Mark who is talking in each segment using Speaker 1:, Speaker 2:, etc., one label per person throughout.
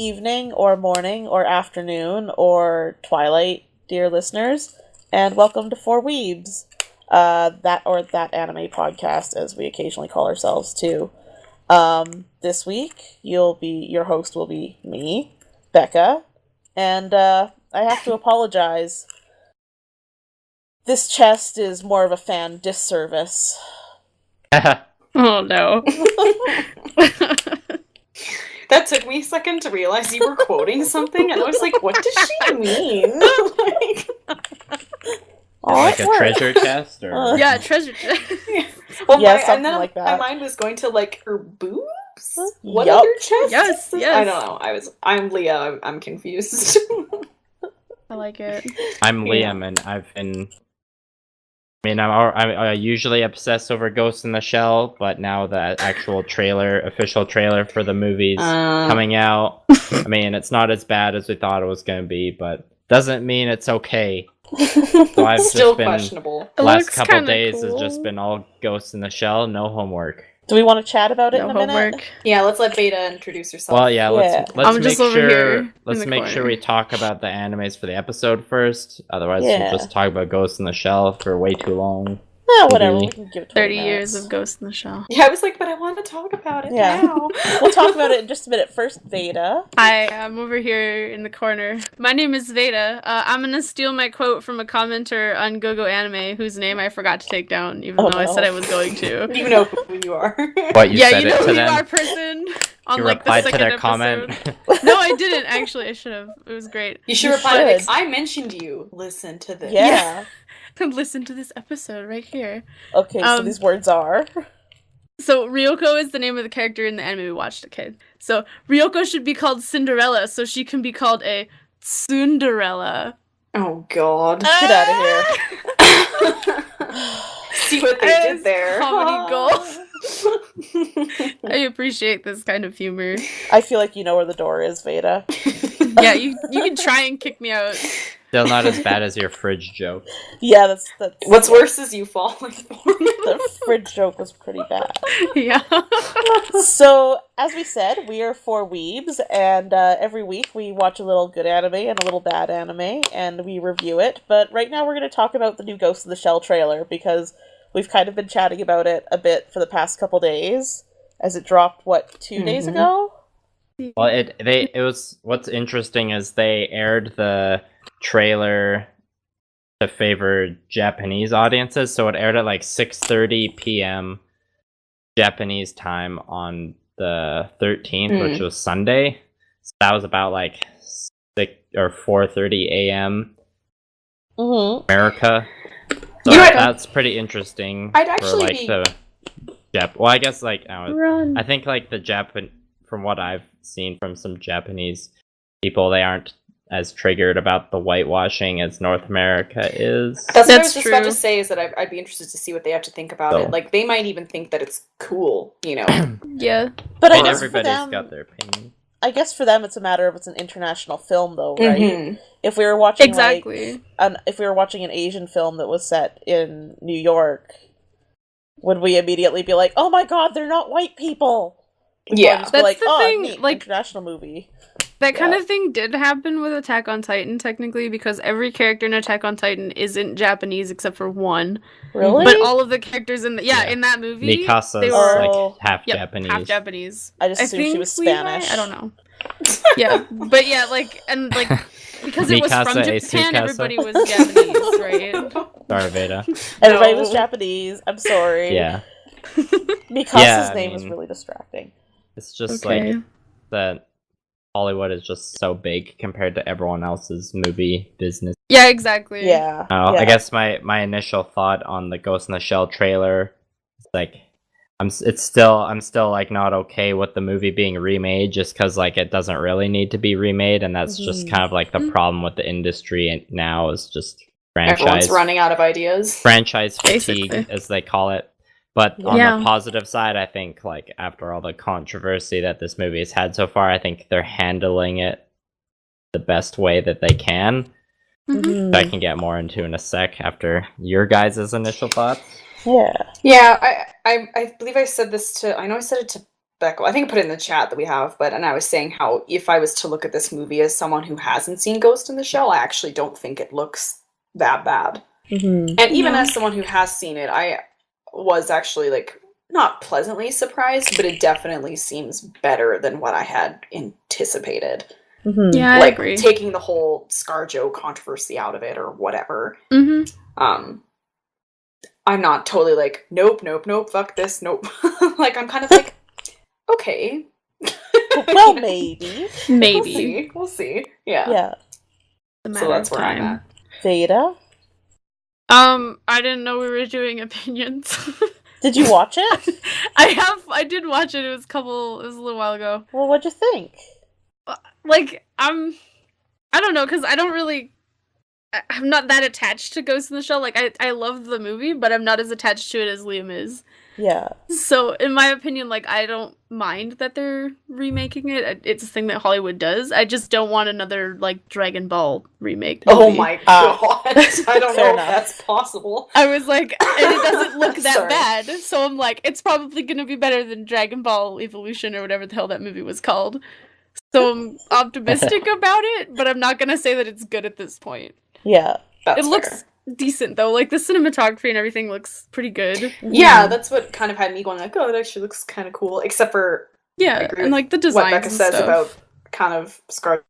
Speaker 1: evening, or morning, or afternoon, or twilight, dear listeners, and welcome to Four Weebs, that anime podcast, as we occasionally call ourselves too. This week, your host will be me, Becca, and I have to apologize. This chest is more of a fan disservice.
Speaker 2: Oh no.
Speaker 3: That took me a second to realize you were quoting something, and I was like, what does she mean?
Speaker 4: Like a treasure chest? Or...
Speaker 2: yeah, treasure chest.
Speaker 3: Well,
Speaker 1: yeah, something like that.
Speaker 3: My mind was going to, like, her boobs? What
Speaker 1: Yup.
Speaker 3: other chest?
Speaker 2: Yes.
Speaker 3: I don't know. I'm Leah. I'm confused.
Speaker 2: I like it.
Speaker 4: I'm Liam, and I usually obsess over Ghost in the Shell, but now the actual official trailer for the movie's coming out. I mean, it's not as bad as we thought it was going to be, but doesn't mean it's okay. So I've
Speaker 3: Still
Speaker 4: just been,
Speaker 3: questionable.
Speaker 4: Last couple days
Speaker 2: cool.
Speaker 4: has just been all Ghost in the Shell, no homework.
Speaker 1: Do we want to chat about it
Speaker 2: No
Speaker 1: in a minute?
Speaker 2: homework.
Speaker 3: Yeah, let's let Veda introduce herself.
Speaker 4: Well, yeah, let's
Speaker 2: I'm
Speaker 4: make
Speaker 2: just over here
Speaker 4: let's
Speaker 2: in the
Speaker 4: make
Speaker 2: corner.
Speaker 4: sure we talk about the animes for the episode first. Otherwise,
Speaker 1: Yeah.
Speaker 4: we'll just talk about Ghost in the Shell for way too long.
Speaker 1: Whatever.
Speaker 4: Maybe.
Speaker 1: We can give it 20
Speaker 2: 30 years
Speaker 1: minutes.
Speaker 2: of Ghost in the Shell.
Speaker 3: Yeah, I was like, but I want to talk about it now.
Speaker 1: We'll talk about it in just a minute. First, Veda.
Speaker 2: Hi, I'm over here in the corner. My name is Veda. I'm gonna steal my quote from a commenter on GoGo Anime, whose name I forgot to take down, even though I said I was going to.
Speaker 3: You know who you are.
Speaker 4: What, you
Speaker 2: Yeah,
Speaker 4: said
Speaker 2: you know
Speaker 4: it to
Speaker 2: who you
Speaker 4: them?
Speaker 2: are, person. On
Speaker 4: You
Speaker 2: like the
Speaker 4: replied
Speaker 2: second
Speaker 4: to their
Speaker 2: episode.
Speaker 4: comment?
Speaker 2: No, I didn't actually. I should have. It was great.
Speaker 3: You should
Speaker 1: You
Speaker 3: reply, like,
Speaker 1: should.
Speaker 3: I mentioned you. Listen to this.
Speaker 1: Yeah.
Speaker 2: Listen to this episode right here.
Speaker 1: Okay, so these words are...
Speaker 2: So Ryoko is the name of the character in the anime we watched, okay? So Ryoko should be called Cinderella, so she can be called a Tsunderella.
Speaker 3: Oh, God.
Speaker 1: Get out of here.
Speaker 3: See what they did there.
Speaker 2: Comedy gold. I appreciate this kind of humor.
Speaker 1: I feel like you know where the door is, Veda.
Speaker 2: Yeah, you can try and kick me out.
Speaker 4: Still not as bad as your fridge joke.
Speaker 1: Yeah, that's
Speaker 3: What's worse is you falling for it.
Speaker 1: the fridge joke was pretty bad.
Speaker 2: Yeah.
Speaker 1: So, as we said, we are Four Weebs, and every week we watch a little good anime and a little bad anime, and we review it. But right now we're going to talk about the new Ghost in the Shell trailer, because we've kind of been chatting about it a bit for the past couple days, as it dropped, 2 days ago?
Speaker 4: Well, it was, what's interesting is they aired the trailer to favor Japanese audiences, so it aired at like 6:30 p.m. Japanese time on the 13th, which was Sunday. So that was about like 6 or 4:30 a.m. America. So that's pretty interesting.
Speaker 3: I'd actually
Speaker 4: for like the well, I guess like I think like the from what I've seen from some Japanese people, they aren't as triggered about the whitewashing as North America is.
Speaker 3: That's what I was
Speaker 2: That's
Speaker 3: just about to
Speaker 2: true.
Speaker 3: say, is that I'd be interested to see what they have to think about it. Like, they might even think that it's cool, you know?
Speaker 2: Yeah.
Speaker 1: But I
Speaker 4: And
Speaker 1: guess for
Speaker 4: everybody's
Speaker 1: them,
Speaker 4: got their opinion.
Speaker 1: I guess for them it's a matter of it's an international film, though, right? If we were watching
Speaker 2: Exactly.
Speaker 1: if we were watching an Asian film that was set in New York, would we immediately be like, "Oh my God, they're not white people"?
Speaker 3: Yeah.
Speaker 1: Or just be
Speaker 2: That's
Speaker 1: like,
Speaker 2: the
Speaker 1: "Oh,
Speaker 2: thing,
Speaker 1: neat,
Speaker 2: like-
Speaker 1: international movie."
Speaker 2: That kind of thing did happen with Attack on Titan, technically, because every character in Attack on Titan isn't Japanese except for one.
Speaker 1: Really?
Speaker 2: But all of the characters in in that movie,
Speaker 4: Mikasa's
Speaker 2: they were
Speaker 4: like half
Speaker 2: yep,
Speaker 4: Japanese.
Speaker 2: half Japanese.
Speaker 1: I just assumed she
Speaker 2: think
Speaker 1: was
Speaker 2: Levi?
Speaker 1: Spanish.
Speaker 2: I don't know. Yeah, but yeah, because it was from
Speaker 4: Mikasa,
Speaker 2: Japan,
Speaker 4: Asukasa.
Speaker 2: everybody was Japanese, right?
Speaker 4: Sorry, Veda.
Speaker 1: Everybody was Japanese. I'm sorry.
Speaker 4: Yeah.
Speaker 1: Mikasa's
Speaker 4: Yeah, I
Speaker 1: name is
Speaker 4: mean-
Speaker 1: really distracting.
Speaker 4: It's just
Speaker 2: Okay.
Speaker 4: like that Hollywood is just so big compared to everyone else's movie business.
Speaker 2: Yeah, exactly.
Speaker 1: Yeah.
Speaker 4: I
Speaker 1: yeah.
Speaker 4: guess my initial thought on the Ghost in the Shell trailer is like I'm still like not okay with the movie being remade, just because like it doesn't really need to be remade, and that's just kind of like the problem with the industry now is just
Speaker 3: Everyone's running out of ideas.
Speaker 4: franchise fatigue,
Speaker 2: Basically.
Speaker 4: as they call it. But on
Speaker 2: Yeah.
Speaker 4: the positive side, I think like after all the controversy that this movie has had so far, I think they're handling it the best way that they can.
Speaker 2: Mhm.
Speaker 4: That I can get more into in a sec after your guys' initial thoughts.
Speaker 1: Yeah.
Speaker 3: Yeah, I believe I said this to, I know I said it to Becca, I think I put it in the chat that we have, and I was saying how if I was to look at this movie as someone who hasn't seen Ghost in the Shell, I actually don't think it looks that bad.
Speaker 1: Mm-hmm.
Speaker 3: And even as someone who has seen it, I was actually, like, not pleasantly surprised, but it definitely seems better than what I had anticipated.
Speaker 1: Mm-hmm.
Speaker 2: Yeah, I
Speaker 3: like,
Speaker 2: agree.
Speaker 3: taking the whole ScarJo controversy out of it, or whatever.
Speaker 2: Mm-hmm.
Speaker 3: I'm not totally like, nope, fuck this, nope. Like, I'm kind of like, okay.
Speaker 1: Well, maybe.
Speaker 2: Maybe.
Speaker 3: We'll see. Yeah.
Speaker 1: Yeah.
Speaker 3: So that's where I'm at.
Speaker 1: Veda?
Speaker 2: I didn't know we were doing opinions.
Speaker 1: Did you watch it?
Speaker 2: I did watch it. It was a little while ago.
Speaker 1: Well, what'd you think?
Speaker 2: Like, I don't know, because I'm not that attached to Ghost in the Shell. Like, I love the movie, but I'm not as attached to it as Liam is.
Speaker 1: Yeah.
Speaker 2: So, in my opinion, like, I don't mind that they're remaking it. It's a thing that Hollywood does. I just don't want another, like, Dragon Ball remake movie.
Speaker 3: Oh my god. I don't know if
Speaker 1: enough.
Speaker 3: that's possible.
Speaker 2: I was like, and it doesn't look that
Speaker 3: Sorry.
Speaker 2: bad. So I'm like, it's probably going to be better than Dragon Ball Evolution or whatever the hell that movie was called. So I'm optimistic about it, but I'm not going to say that it's good at this point.
Speaker 1: Yeah.
Speaker 3: That's
Speaker 2: It looks
Speaker 3: fair.
Speaker 2: decent, though. Like, the cinematography and everything looks pretty good.
Speaker 3: Yeah, that's what kind of had me going like, oh, it actually looks kind of cool. Except for
Speaker 2: Yeah, and, like, the designs
Speaker 3: what Becca
Speaker 2: and
Speaker 3: says
Speaker 2: stuff.
Speaker 3: about kind of Scar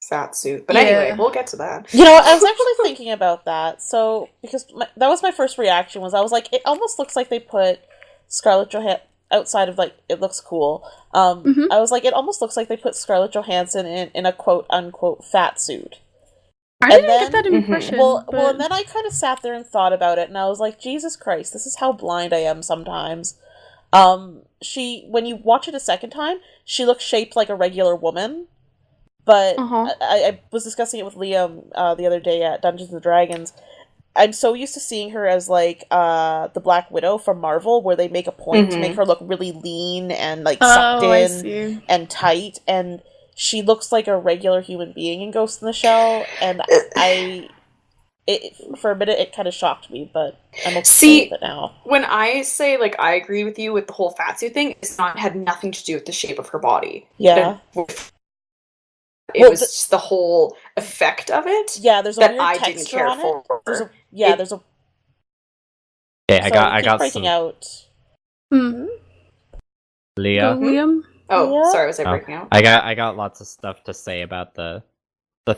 Speaker 3: fat suit. But
Speaker 2: Yeah.
Speaker 3: anyway, we'll get to that.
Speaker 1: You know, I was actually thinking about that. So, because that was my first reaction, was I was like, it almost looks like they put Scarlett Johansson, outside of, like, it looks cool. I was like, it almost looks like they put Scarlett Johansson in a quote-unquote fat suit.
Speaker 2: I didn't get that impression.
Speaker 1: Well,
Speaker 2: but...
Speaker 1: and then I kind of sat there and thought about it, and I was like, Jesus Christ, this is how blind I am sometimes. When you watch it a second time, she looks shaped like a regular woman, but I was discussing it with Liam the other day at Dungeons & Dragons. I'm so used to seeing her as, like, the Black Widow from Marvel, where they make a point to make her look really lean and, like, sucked in and tight, and she looks like a regular human being in Ghost in the Shell, and for a minute, it kind of shocked me, but I'm okay with it now.
Speaker 3: When I say, like, I agree with you with the whole fatsuit thing, had nothing to do with the shape of her body.
Speaker 1: Yeah.
Speaker 3: It was just the whole effect of it.
Speaker 1: Yeah, there's a
Speaker 3: that
Speaker 1: weird
Speaker 3: I
Speaker 1: texture
Speaker 3: didn't care
Speaker 1: on
Speaker 3: for.
Speaker 1: it. There's a.
Speaker 4: Okay, I got
Speaker 1: breaking
Speaker 4: some.
Speaker 1: out.
Speaker 4: Leah.
Speaker 2: Liam?
Speaker 3: Oh,
Speaker 1: Yeah.
Speaker 3: sorry, was I breaking out?
Speaker 4: I got lots of stuff to say about the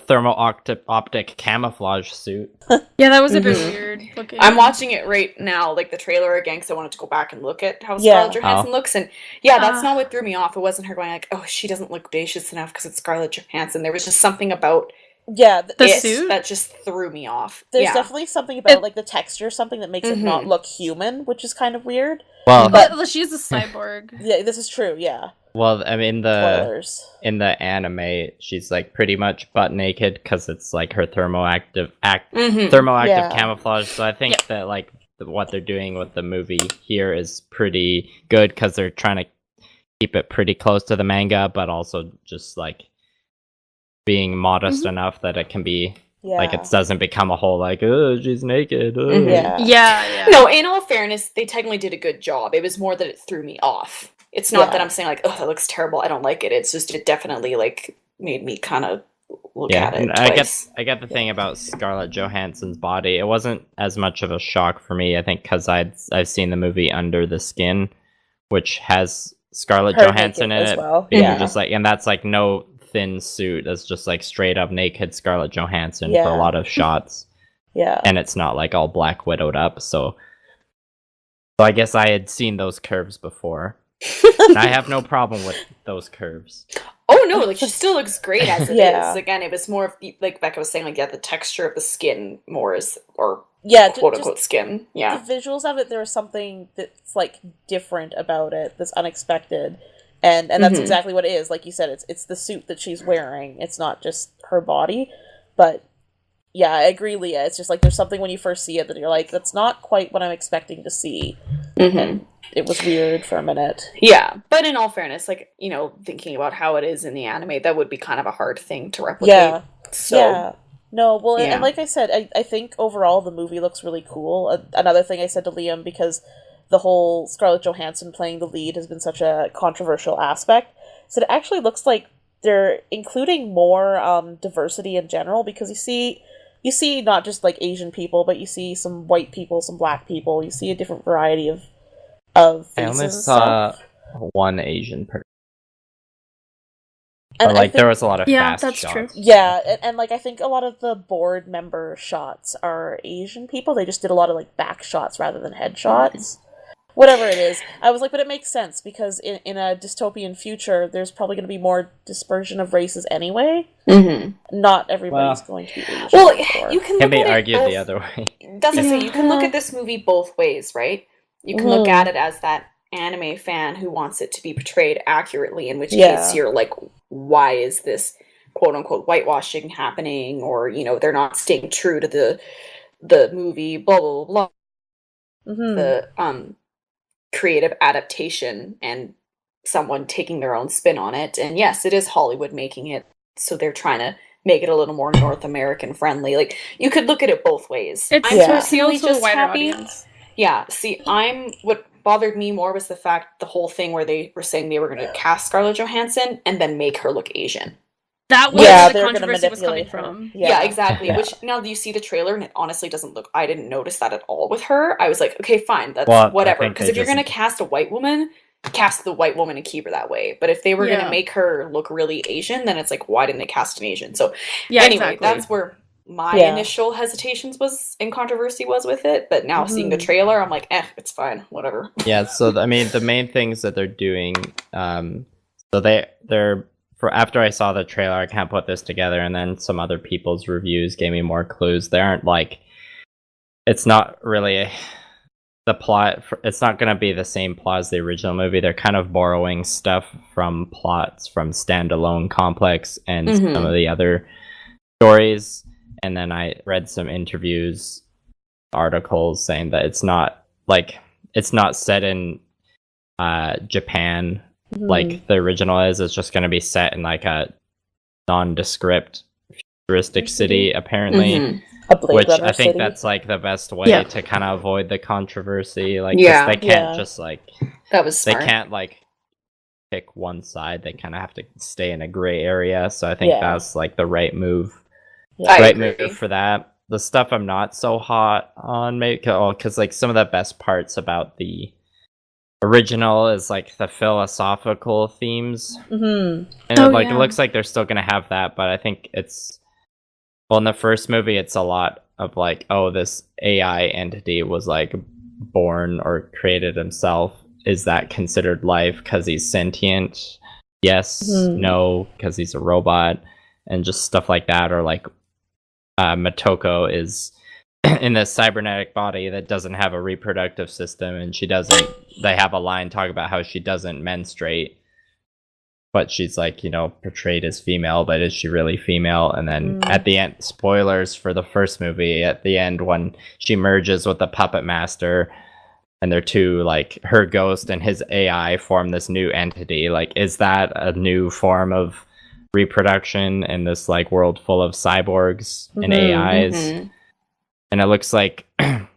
Speaker 4: thermal optic camouflage suit.
Speaker 2: Yeah, that was a bit weird looking.
Speaker 3: I'm watching it right now, like the trailer again, because I wanted to go back and look at how
Speaker 1: Yeah.
Speaker 3: Scarlett Johansson looks, and that's not what threw me off. It wasn't her going like, "Oh, she doesn't look audacious enough" because it's Scarlett Johansson. There was just something about
Speaker 2: the suit
Speaker 3: that just threw me off.
Speaker 1: There's definitely something about like the texture, something that makes it not look human, which is kind of weird.
Speaker 4: Well,
Speaker 2: but she's a cyborg.
Speaker 1: Yeah, this is true. Yeah.
Speaker 4: Well, I mean,
Speaker 1: Spoilers.
Speaker 4: in the anime, she's like pretty much butt naked because it's like her thermoactive camouflage. So I think that like what they're doing with the movie here is pretty good because they're trying to keep it pretty close to the manga, but also just like being modest enough that it can be like it doesn't become a whole like, oh, she's naked. Oh.
Speaker 2: Yeah.
Speaker 3: No, in all fairness, they technically did a good job. It was more that it threw me off. It's not that I'm saying like, oh, that looks terrible, I don't like it. It's just it definitely like made me kind of look at it.
Speaker 4: I get the thing about Scarlett Johansson's body. It wasn't as much of a shock for me, I think, because I've seen the movie Under the Skin, which has Scarlett Johansson in it, being just like, and that's like no thin suit. That's just like straight up naked Scarlett Johansson for a lot of shots. And it's not like all Black Widowed up. So I guess I had seen those curves before. And I have no problem with those curves.
Speaker 3: Oh no, like she still looks great as it is. Again, it was more of the, like Becca was saying, like the texture of the skin more is, or quote unquote skin. Yeah,
Speaker 1: the visuals of it, there was something that's like different about it, that's unexpected, and that's exactly what it is. Like you said, it's the suit that she's wearing. It's not just her body, but yeah, I agree, Leah. It's just like there's something when you first see it that you're like, that's not quite what I'm expecting to see. And it was weird for a minute.
Speaker 3: Yeah, but in all fairness, like, you know, thinking about how it is in the anime, that would be kind of a hard thing to replicate.
Speaker 1: No, well, and like I said, I think overall the movie looks really cool. Another thing I said to Liam, because the whole Scarlett Johansson playing the lead has been such a controversial aspect. So it actually looks like they're including more diversity in general, because you see not just like Asian people, but you see some white people, some black people. You see a different variety of faces.
Speaker 4: I only
Speaker 1: and
Speaker 4: saw
Speaker 1: stuff.
Speaker 4: one Asian person.
Speaker 1: And
Speaker 4: But, like, there
Speaker 1: think-
Speaker 4: was a lot of fast
Speaker 2: that's
Speaker 4: shots.
Speaker 2: true.
Speaker 1: Yeah, and like I think a lot of the board member shots are Asian people. They just did a lot of like back shots rather than head shots. Whatever it is. I was like, but it makes sense, because in a dystopian future, there's probably going to be more dispersion of races anyway.
Speaker 3: Mm-hmm.
Speaker 1: Not everybody's
Speaker 4: Well-
Speaker 1: going to be Asian.
Speaker 3: Well,
Speaker 1: or-
Speaker 3: you can
Speaker 4: Can
Speaker 3: look
Speaker 4: be
Speaker 3: at it
Speaker 4: argued
Speaker 3: both.
Speaker 4: the other way.
Speaker 3: That's what I say. You can look at this movie both ways, right? You can look at it as that anime fan who wants it to be portrayed accurately, in which case you're like, why is this quote unquote whitewashing happening? Or, you know, they're not staying true to the movie, blah blah blah.
Speaker 1: Mhm.
Speaker 3: The creative adaptation and someone taking their own spin on it. And yes, it is Hollywood making it, so they're trying to make it a little more North American friendly. Like, you could look at it both ways.
Speaker 2: It's
Speaker 3: I'm
Speaker 2: to
Speaker 3: personally
Speaker 2: appeal to a
Speaker 3: just
Speaker 2: wider
Speaker 3: happy.
Speaker 2: audience.
Speaker 3: Yeah, see, what bothered me more was the fact, the whole thing where they were saying they were going to cast Scarlett Johansson and then make her look Asian.
Speaker 2: That was
Speaker 1: Yeah,
Speaker 2: where the
Speaker 1: they're gonna
Speaker 2: controversy was coming
Speaker 1: manipulate her.
Speaker 2: from.
Speaker 3: Yeah, exactly.
Speaker 4: Yeah.
Speaker 3: Which, now that you see the trailer, and it honestly doesn't look, I didn't notice that at all with her. I was like, okay, fine, that's
Speaker 4: Well, I
Speaker 3: whatever.
Speaker 4: think
Speaker 3: Because
Speaker 4: they
Speaker 3: if you're
Speaker 4: just-
Speaker 3: going to cast a white woman, cast the white woman and keep her that way. But if they were going
Speaker 2: Yeah.
Speaker 3: to make her look really Asian, then it's like, why didn't they cast an Asian? So
Speaker 2: Yeah,
Speaker 3: anyway,
Speaker 2: exactly.
Speaker 3: that's where my
Speaker 1: Yeah.
Speaker 3: initial hesitations was, and controversy was with it. But now seeing the
Speaker 1: Mhm.
Speaker 3: trailer, I'm like, it's fine, whatever.
Speaker 4: Yeah, so I mean, the main things that they're doing, so they're for after I saw the trailer, I can't put this together, and then some other people's reviews gave me more clues. They aren't like, it's not really the plot. It's not going to be the same plot as the original movie. They're kind of borrowing stuff from plots from Standalone Complex and
Speaker 3: Mhm.
Speaker 4: some of the other stories. And then I read some interviews, articles saying that it's not set in Japan like the original is. It's just going to be set in like a nondescript futuristic city, apparently.
Speaker 3: Mhm.
Speaker 1: A Blade
Speaker 4: Which
Speaker 1: Runner
Speaker 4: I think
Speaker 1: city.
Speaker 4: that's like the best way
Speaker 2: Yeah.
Speaker 4: to kind of avoid the controversy. Like, 'cause
Speaker 3: Yeah.
Speaker 4: they can't
Speaker 1: Yeah.
Speaker 4: just like
Speaker 3: That was
Speaker 4: they
Speaker 3: smart.
Speaker 4: can't like pick one side. They kind of have to stay in a gray area. So I think
Speaker 1: Yeah.
Speaker 4: that's like the right move.
Speaker 1: Yeah.
Speaker 3: I
Speaker 4: Right
Speaker 3: agree.
Speaker 4: move for that. The stuff I'm not so hot on, maybe because like some of the best parts about the original is like the philosophical themes,
Speaker 1: Mm-hmm.
Speaker 4: and
Speaker 2: Oh,
Speaker 4: like
Speaker 2: yeah.
Speaker 4: it looks like they're still gonna have that. But I think it's in the first movie, it's a lot of like, oh, this AI entity was like born or created himself. Is that considered life because he's sentient? Yes, no, because he's a robot, and just stuff like that. Or like Motoko is in this cybernetic body that doesn't have a reproductive system, and they have a line talking about how she doesn't menstruate, but she's like, portrayed as female, but is she really female? And then at the end, spoilers for the first movie, at the end when she merges with the puppet master and they're two, like her ghost and his AI form this new entity, like, is that a new form of reproduction in this like world full of cyborgs and AIs?
Speaker 3: Mhm.
Speaker 4: And it looks like,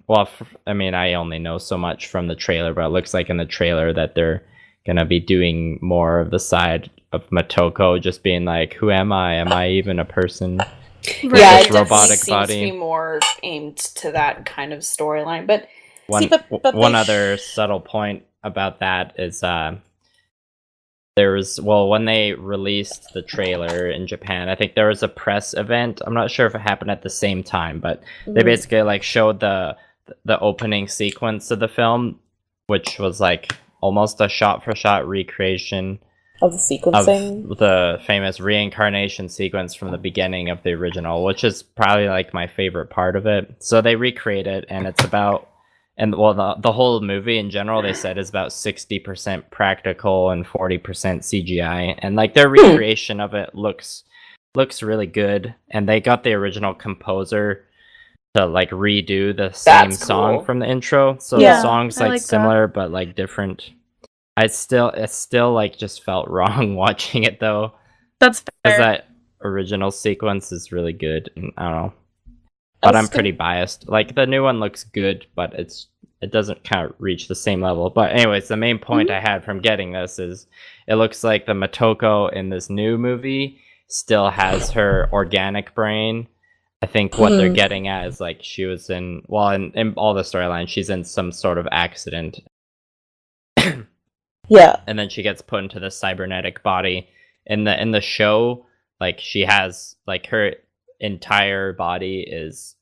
Speaker 4: well, I only know so much from the trailer, but it looks like in the trailer that they're gonna be doing more of the side of Motoko just being like, who am I? Am I even a person?
Speaker 3: Yeah,
Speaker 4: This
Speaker 3: it definitely
Speaker 4: robotic
Speaker 3: seems
Speaker 4: body.
Speaker 3: to be more aimed to that kind of storyline. But
Speaker 4: One,
Speaker 1: See, but
Speaker 4: one
Speaker 1: they
Speaker 4: other subtle point about that is when they released the trailer in Japan, I think there was a press event. I'm not sure if it happened at the same time, but they basically like showed the opening sequence of the film, which was like almost a shot-for-shot recreation
Speaker 1: of the sequencing.
Speaker 4: of the famous reincarnation sequence from the beginning of the original, which is probably like my favorite part of it. So they recreate it, and it's about, and well, the whole movie in general, they said, is about 60% practical and 40% CGI, and like their recreation of it looks really good. And they got the original composer to like redo the same
Speaker 3: That's
Speaker 4: song
Speaker 3: cool.
Speaker 4: from the intro, so
Speaker 1: Yeah,
Speaker 4: the song's
Speaker 2: I
Speaker 4: like
Speaker 2: like that.
Speaker 4: similar but like different. It still like just felt wrong watching it though,
Speaker 2: That's
Speaker 4: because
Speaker 2: fair.
Speaker 4: that original sequence is really good, and I don't know, but I'm pretty biased. Like the new one looks good, but it's it doesn't kind of reach the same level. But anyways, the main point I had from getting this is it looks like the Motoko in this new movie still has her organic brain. I think what they're getting at is like she was in all the storylines, she's in some sort of accident.
Speaker 1: Yeah.
Speaker 4: And then she gets put into the cybernetic body. In the show, like she has like her entire body is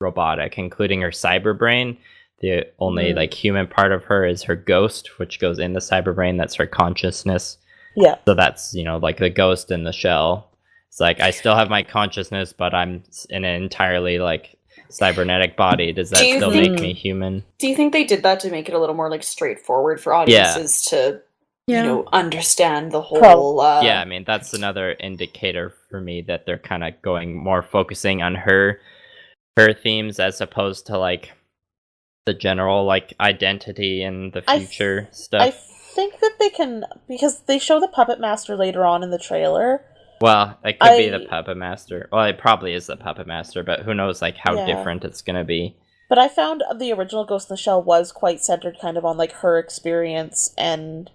Speaker 4: robotic, including her cyber brain. The only like human part of her is her ghost, which goes in the cyber brain. That's her consciousness.
Speaker 1: Yeah.
Speaker 4: So that's, like the ghost in the shell. It's like I still have my consciousness, but I'm in an entirely like cybernetic body. Does that still make me human?
Speaker 3: Do you think they did that to make it a little more like straightforward for audiences to understand the whole
Speaker 4: yeah, I mean that's another indicator for me that they're kind of going more focusing on her themes as opposed to like the general like identity and the future stuff.
Speaker 1: I think that they can, because they show the puppet master later on in the trailer.
Speaker 4: Well, it could be the puppet master. Well, it probably is the puppet master, but who knows like how different it's gonna be.
Speaker 1: But I found the original Ghost in the Shell was quite centered kind of on like her experience and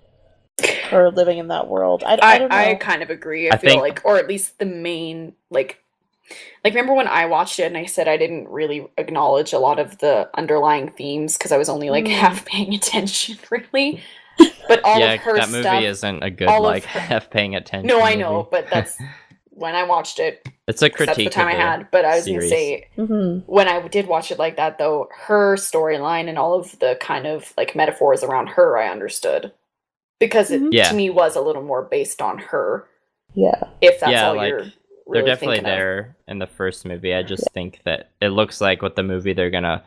Speaker 1: her living in that world. I don't know.
Speaker 3: I kind of agree. I feel think, like, or at least the main like remember when I watched it and I said I didn't really acknowledge a lot of the underlying themes because I was was only half paying attention, really. But all of her
Speaker 4: that
Speaker 3: stuff,
Speaker 4: movie isn't a good like half paying attention.
Speaker 3: No, I
Speaker 4: movie.
Speaker 3: know, but that's when I watched it.
Speaker 4: It's a critique.
Speaker 3: That's the time I had. But I was going to say, when I did watch it like that, though, her storyline and all of the kind of like metaphors around her, I understood because it to me was a little more based on her.
Speaker 1: Yeah,
Speaker 3: if that's all you're. Really
Speaker 4: they're definitely there in the first movie. I just think that it looks like with the movie they're gonna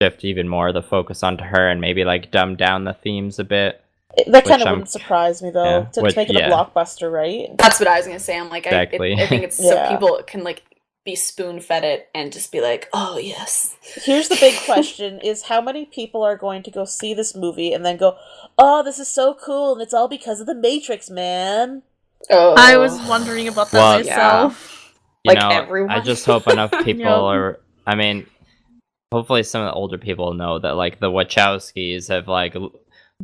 Speaker 4: shift even more the focus onto her and maybe like dumb down the themes a bit.
Speaker 1: That kind of wouldn't surprise me though, to make it a blockbuster, right?
Speaker 3: That's what I was gonna say. I'm like,
Speaker 4: exactly.
Speaker 3: I think it's so people can like be spoon fed it and just be like, oh yes.
Speaker 1: Here's the big question: is how many people are going to go see this movie and then go, oh, this is so cool, and it's all because of the Matrix, man.
Speaker 2: Oh. I was wondering about that myself.
Speaker 4: You know, everyone. I just hope enough people are. I mean, hopefully some of the older people know that like the Wachowskis have like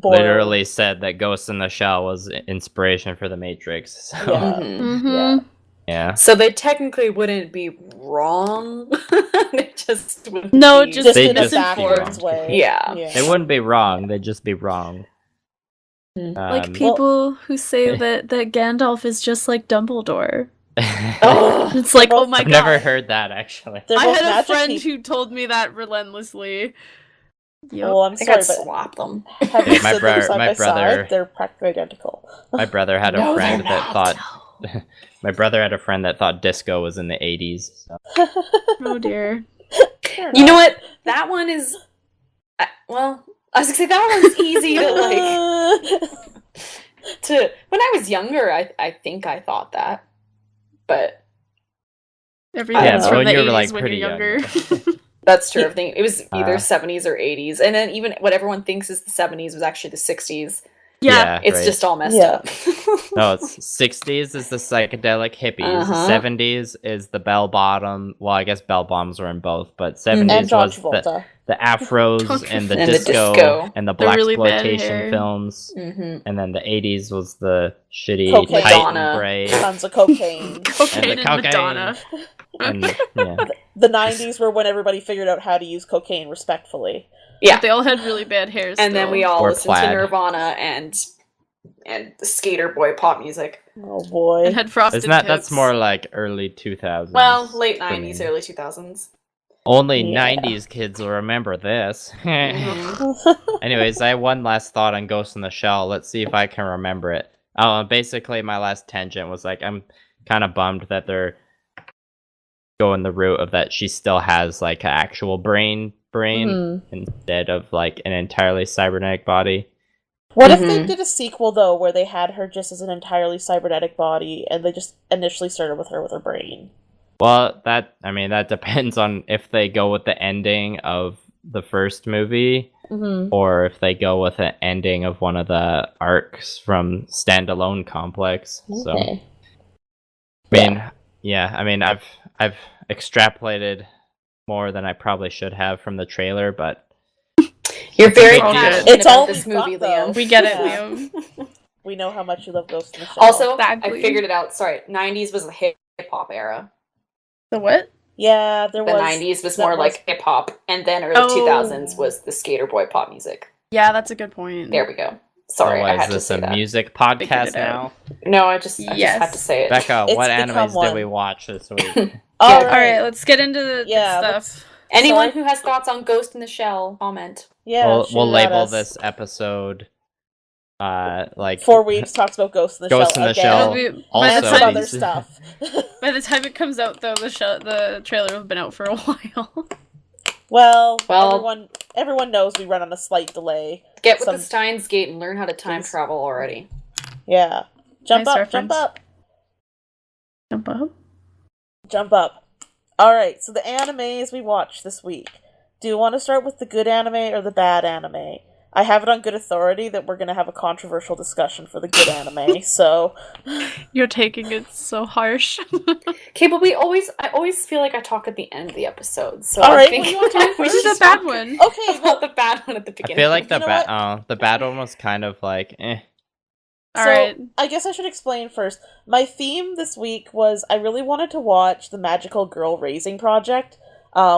Speaker 4: literally said that Ghost in the Shell was inspiration for the Matrix. So. Yeah.
Speaker 3: So they technically wouldn't be wrong. They just wouldn't
Speaker 2: just in a backwards
Speaker 1: way.
Speaker 3: Yeah.
Speaker 4: They wouldn't be wrong. They'd just be wrong.
Speaker 2: Like people who say that Gandalf is just like Dumbledore. It's like, oh my god.
Speaker 4: I've never heard that actually.
Speaker 2: I had a friend who told me that relentlessly.
Speaker 1: Yep. Well, I'm sorry, but
Speaker 3: swap them.
Speaker 4: My brother,
Speaker 1: they're practically identical.
Speaker 4: My brother had a friend that thought. My brother had a friend that thought disco was in the 80s. So.
Speaker 2: Oh dear.
Speaker 3: You know what? That one is. Well, I was gonna say that one's easy to like. When I was younger, I think I thought that, but
Speaker 2: everything's from the 80s when you're younger.
Speaker 3: That's true. Everything it was either 70s or 80s, and then even what everyone thinks is the 70s was actually the 60s.
Speaker 2: Yeah,
Speaker 3: it's just all messed up.
Speaker 4: No, it's 60s is the psychedelic hippies. 70s is the bell bottom. Well, I guess bell bombs were in both, but 70s was the afros and the disco and the black exploitation films. And then the 80s was the shitty Titan braid.
Speaker 1: Tons of cocaine.
Speaker 2: Cocaine and Madonna.
Speaker 4: And,
Speaker 1: the 90s were when everybody figured out how to use cocaine respectfully.
Speaker 3: Yeah,
Speaker 2: but they all had really bad hair.
Speaker 3: And then we all listened to Nirvana and the skater boy pop music.
Speaker 1: Oh boy,
Speaker 2: and had frosted tips.
Speaker 4: That's more like early 2000s.
Speaker 3: Well, late 90s, early 2000s.
Speaker 4: Only 90s kids will remember this. Anyways, I have one last thought on Ghost in the Shell. Let's see if I can remember it. Basically, my last tangent was like, I'm kind of bummed that they're going the route of that she still has like an actual brain instead of like an entirely cybernetic body.
Speaker 1: What if they did a sequel though where they had her just as an entirely cybernetic body and they just initially started with her brain?
Speaker 4: Well, that depends on if they go with the ending of the first movie or if they go with an ending of one of the arcs from Standalone Complex.
Speaker 1: Okay.
Speaker 4: So I've extrapolated more than I probably should have from the trailer, but
Speaker 3: You're very
Speaker 2: all good.
Speaker 3: passionate
Speaker 1: It's
Speaker 3: about
Speaker 1: all
Speaker 3: this
Speaker 1: we've
Speaker 3: movie,
Speaker 1: got, though.
Speaker 3: Liam.
Speaker 2: We get it,
Speaker 1: Yeah.
Speaker 2: Liam.
Speaker 1: We know how much you love Ghost in the Shell.
Speaker 3: Also,
Speaker 2: Exactly.
Speaker 3: I figured it out. Sorry, 90s was the hip-hop era.
Speaker 2: The what?
Speaker 1: Yeah,
Speaker 3: The 90s was more like hip-hop, and then early 2000s was the skater boy pop music.
Speaker 2: Yeah, that's a good point.
Speaker 3: There we go. Sorry,
Speaker 4: So
Speaker 3: I had
Speaker 4: is
Speaker 3: to
Speaker 4: this
Speaker 3: say
Speaker 4: a
Speaker 3: that.
Speaker 4: music podcast now?
Speaker 3: No, I just had to say it.
Speaker 4: Becca,
Speaker 1: It's
Speaker 4: what
Speaker 1: become
Speaker 4: animes
Speaker 1: one.
Speaker 4: did we watch this week?
Speaker 1: All
Speaker 2: Alright, let's get into the stuff.
Speaker 3: Anyone who has thoughts on Ghost in the Shell, comment.
Speaker 1: Yeah,
Speaker 4: we'll label this episode
Speaker 1: 4 Weebs talks about Ghost in the
Speaker 4: Ghost
Speaker 1: Shell
Speaker 4: in the Shell.
Speaker 1: and some other stuff.
Speaker 2: By the time it comes out, though, the trailer will have been out for a while.
Speaker 1: Well, everyone knows we run on a slight delay.
Speaker 3: Get with the Steins Gate and learn how to time travel already.
Speaker 1: Yeah. Jump
Speaker 2: Nice
Speaker 1: up,
Speaker 2: reference.
Speaker 1: jump up.
Speaker 2: Jump up?
Speaker 1: Jump up. Alright, so the animes we watched this week. Do you want to start with the good anime or the bad anime? I have it on good authority that we're going to have a controversial discussion for the good anime, so...
Speaker 2: You're taking it so harsh.
Speaker 3: Okay, but I always feel like I talk at the end of the episode, so
Speaker 1: Alright,
Speaker 3: I think
Speaker 1: you want to talk
Speaker 2: We
Speaker 1: first?
Speaker 2: did a bad one.
Speaker 1: Okay,
Speaker 3: about the bad one at the
Speaker 4: I
Speaker 3: beginning.
Speaker 4: feel like the
Speaker 1: You know
Speaker 4: bad one was kind of like, eh.
Speaker 1: So,
Speaker 2: Alright.
Speaker 1: I guess I should explain first. My theme this week was I really wanted to watch the Magical Girl Raising Project,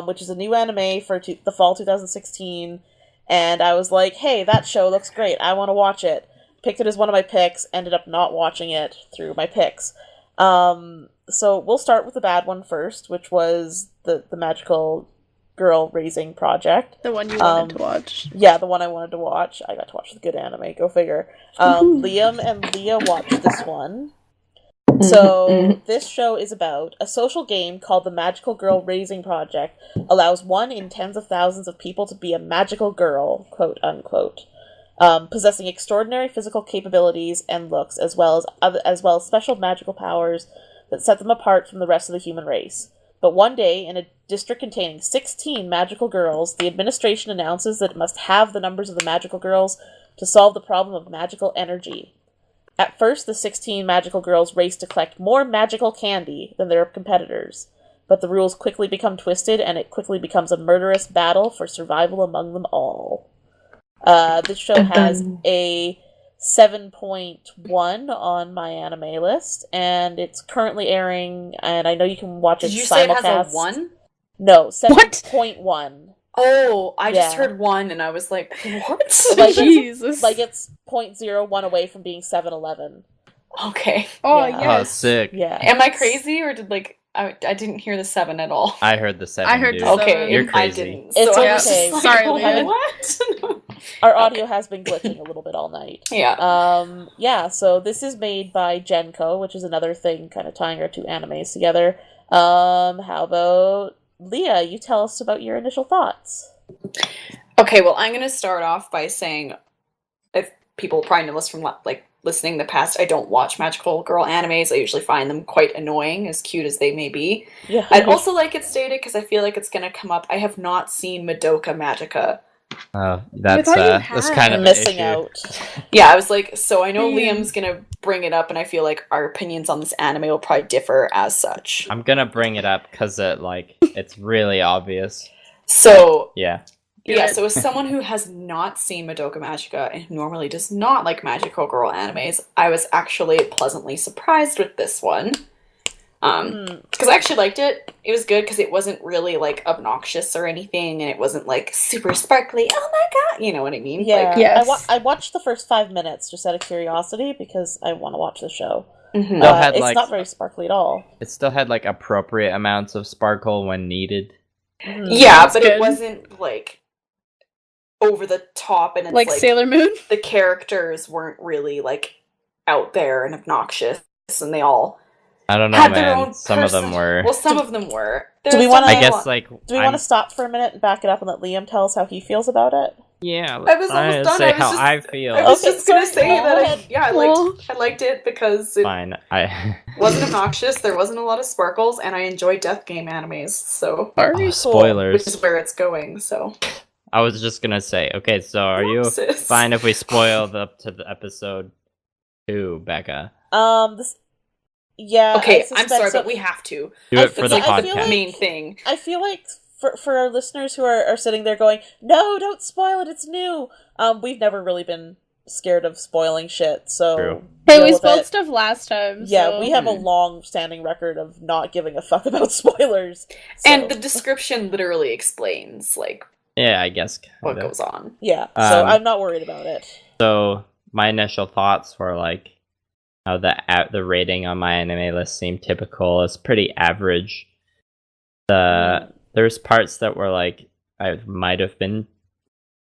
Speaker 1: which is a new anime for the fall 2016, and I was like, hey, that show looks great, I want to watch it. Picked it as one of my picks, ended up not watching it through my picks. So we'll start with the bad one first, which was the Magical Girl Raising Project.
Speaker 2: The one you wanted to watch.
Speaker 1: Yeah, the one I wanted to watch. I got to watch the good anime, go figure. Liam and Leah watched this one. So, this show is about a social game called the Magical Girl Raising Project allows 1 in tens of thousands of people to be a magical girl, quote unquote, possessing extraordinary physical capabilities and looks, as well as special magical powers that set them apart from the rest of the human race. But one day, in a district containing 16 magical girls, the administration announces that it must have the numbers of the magical girls to solve the problem of magical energy. At first, the 16 magical girls race to collect more magical candy than their competitors, but the rules quickly become twisted, and it quickly becomes a murderous battle for survival among them all. This show has a 7.1 on my anime list, and it's currently airing, and I know you can watch it simulcast.
Speaker 3: Did you say it has a 1?
Speaker 1: No, 7.1.
Speaker 3: Oh, I just heard 1 and I was like, what?
Speaker 1: Like,
Speaker 2: Jesus.
Speaker 1: Like it's 0.01 away from being 7-11.
Speaker 3: Okay.
Speaker 2: Oh,
Speaker 1: Yeah.
Speaker 2: yes.
Speaker 4: Oh, sick.
Speaker 1: Yeah.
Speaker 3: Am I crazy or did I didn't hear the 7 at all?
Speaker 4: I heard the 7,
Speaker 2: I heard
Speaker 4: dude.
Speaker 2: the 7.
Speaker 3: Okay,
Speaker 4: You're
Speaker 3: I
Speaker 4: crazy.
Speaker 3: didn't.
Speaker 1: It's
Speaker 3: I was
Speaker 1: okay.
Speaker 3: just like,
Speaker 2: Sorry,
Speaker 3: oh,
Speaker 2: Leah.
Speaker 3: what?
Speaker 1: Our audio has been glitching a little bit all night.
Speaker 3: Yeah.
Speaker 1: So this is made by Genko, which is another thing kind of tying our two animes together. How about Leah, you tell us about your initial thoughts.
Speaker 3: Okay, well, I'm going to start off by saying, if people probably know this from listening in the past, I don't watch magical girl animes. I usually find them quite annoying, as cute as they may be.
Speaker 1: Yeah.
Speaker 3: I'd also like it stated, because I feel like it's going to come up, I have not seen Madoka Magica.
Speaker 4: Oh, that's kind of
Speaker 1: missing
Speaker 4: an issue.
Speaker 1: out.
Speaker 3: Yeah, I was like, so I know Liam's going to bring it up, and I feel like our opinions on this anime will probably differ as such.
Speaker 4: I'm gonna bring it up because it's really obvious.
Speaker 3: So,
Speaker 4: Yeah.
Speaker 3: so as someone who has not seen Madoka Magica and normally does not like magical girl animes, I was actually pleasantly surprised with this one. Because I actually liked it. It was good because it wasn't really obnoxious or anything, and it wasn't super sparkly. Oh my god, you know what I mean?
Speaker 1: Yeah.
Speaker 2: Yes.
Speaker 1: I watched the first 5 minutes just out of curiosity because I want to watch the show.
Speaker 3: Mm-hmm.
Speaker 1: It's not very sparkly at all.
Speaker 4: It still had appropriate amounts of sparkle when needed.
Speaker 3: Yeah,
Speaker 2: That's
Speaker 3: but
Speaker 2: good.
Speaker 3: it wasn't over the top, and it's
Speaker 2: Like Sailor Moon?
Speaker 3: the characters weren't really out there and obnoxious, and they all
Speaker 4: I don't know,
Speaker 3: had their
Speaker 4: man.
Speaker 3: own
Speaker 4: Some of them were.
Speaker 3: Well, some of them were.
Speaker 1: Do we wanna-
Speaker 4: I guess
Speaker 1: Do we want to stop for a minute and back it up and let Liam tell us how he feels about it?
Speaker 4: Yeah.
Speaker 3: I was almost done.
Speaker 4: Say
Speaker 3: I was
Speaker 4: how
Speaker 3: just-
Speaker 4: I feel.
Speaker 3: I was
Speaker 1: Okay,
Speaker 3: just gonna
Speaker 1: sorry.
Speaker 3: say
Speaker 1: Go ahead.
Speaker 3: that I liked it because it
Speaker 4: Fine. I
Speaker 3: wasn't obnoxious. There wasn't a lot of sparkles, and I enjoy death game animes. So
Speaker 4: oh, spoilers.
Speaker 3: which is where it's going. So
Speaker 4: I was just gonna say. Okay, so are you
Speaker 3: Whoopsis.
Speaker 4: fine if we spoil up to the episode 2, Becca?
Speaker 1: Yeah.
Speaker 3: Okay,
Speaker 1: I
Speaker 3: I'm sorry,
Speaker 1: suspect so.
Speaker 3: but we have to.
Speaker 4: Do it for
Speaker 1: feel
Speaker 4: the
Speaker 1: like- I
Speaker 3: It's
Speaker 1: feel
Speaker 3: the
Speaker 4: podcast.
Speaker 3: main thing.
Speaker 1: I feel like for our listeners who are sitting there going, no, don't spoil it, it's new. We've never really been scared of spoiling shit, so
Speaker 4: True.
Speaker 2: Hey, we spoiled stuff last time.
Speaker 1: Yeah,
Speaker 2: so.
Speaker 1: we have a long-standing record of not giving a fuck about spoilers. So.
Speaker 3: And the description literally explains, like,
Speaker 4: Yeah, I guess
Speaker 3: what goes on.
Speaker 1: Yeah, so I'm not worried about it.
Speaker 4: So my initial thoughts were like, how the rating on my anime list seemed typical. It's pretty average. There's parts that were like, I might have been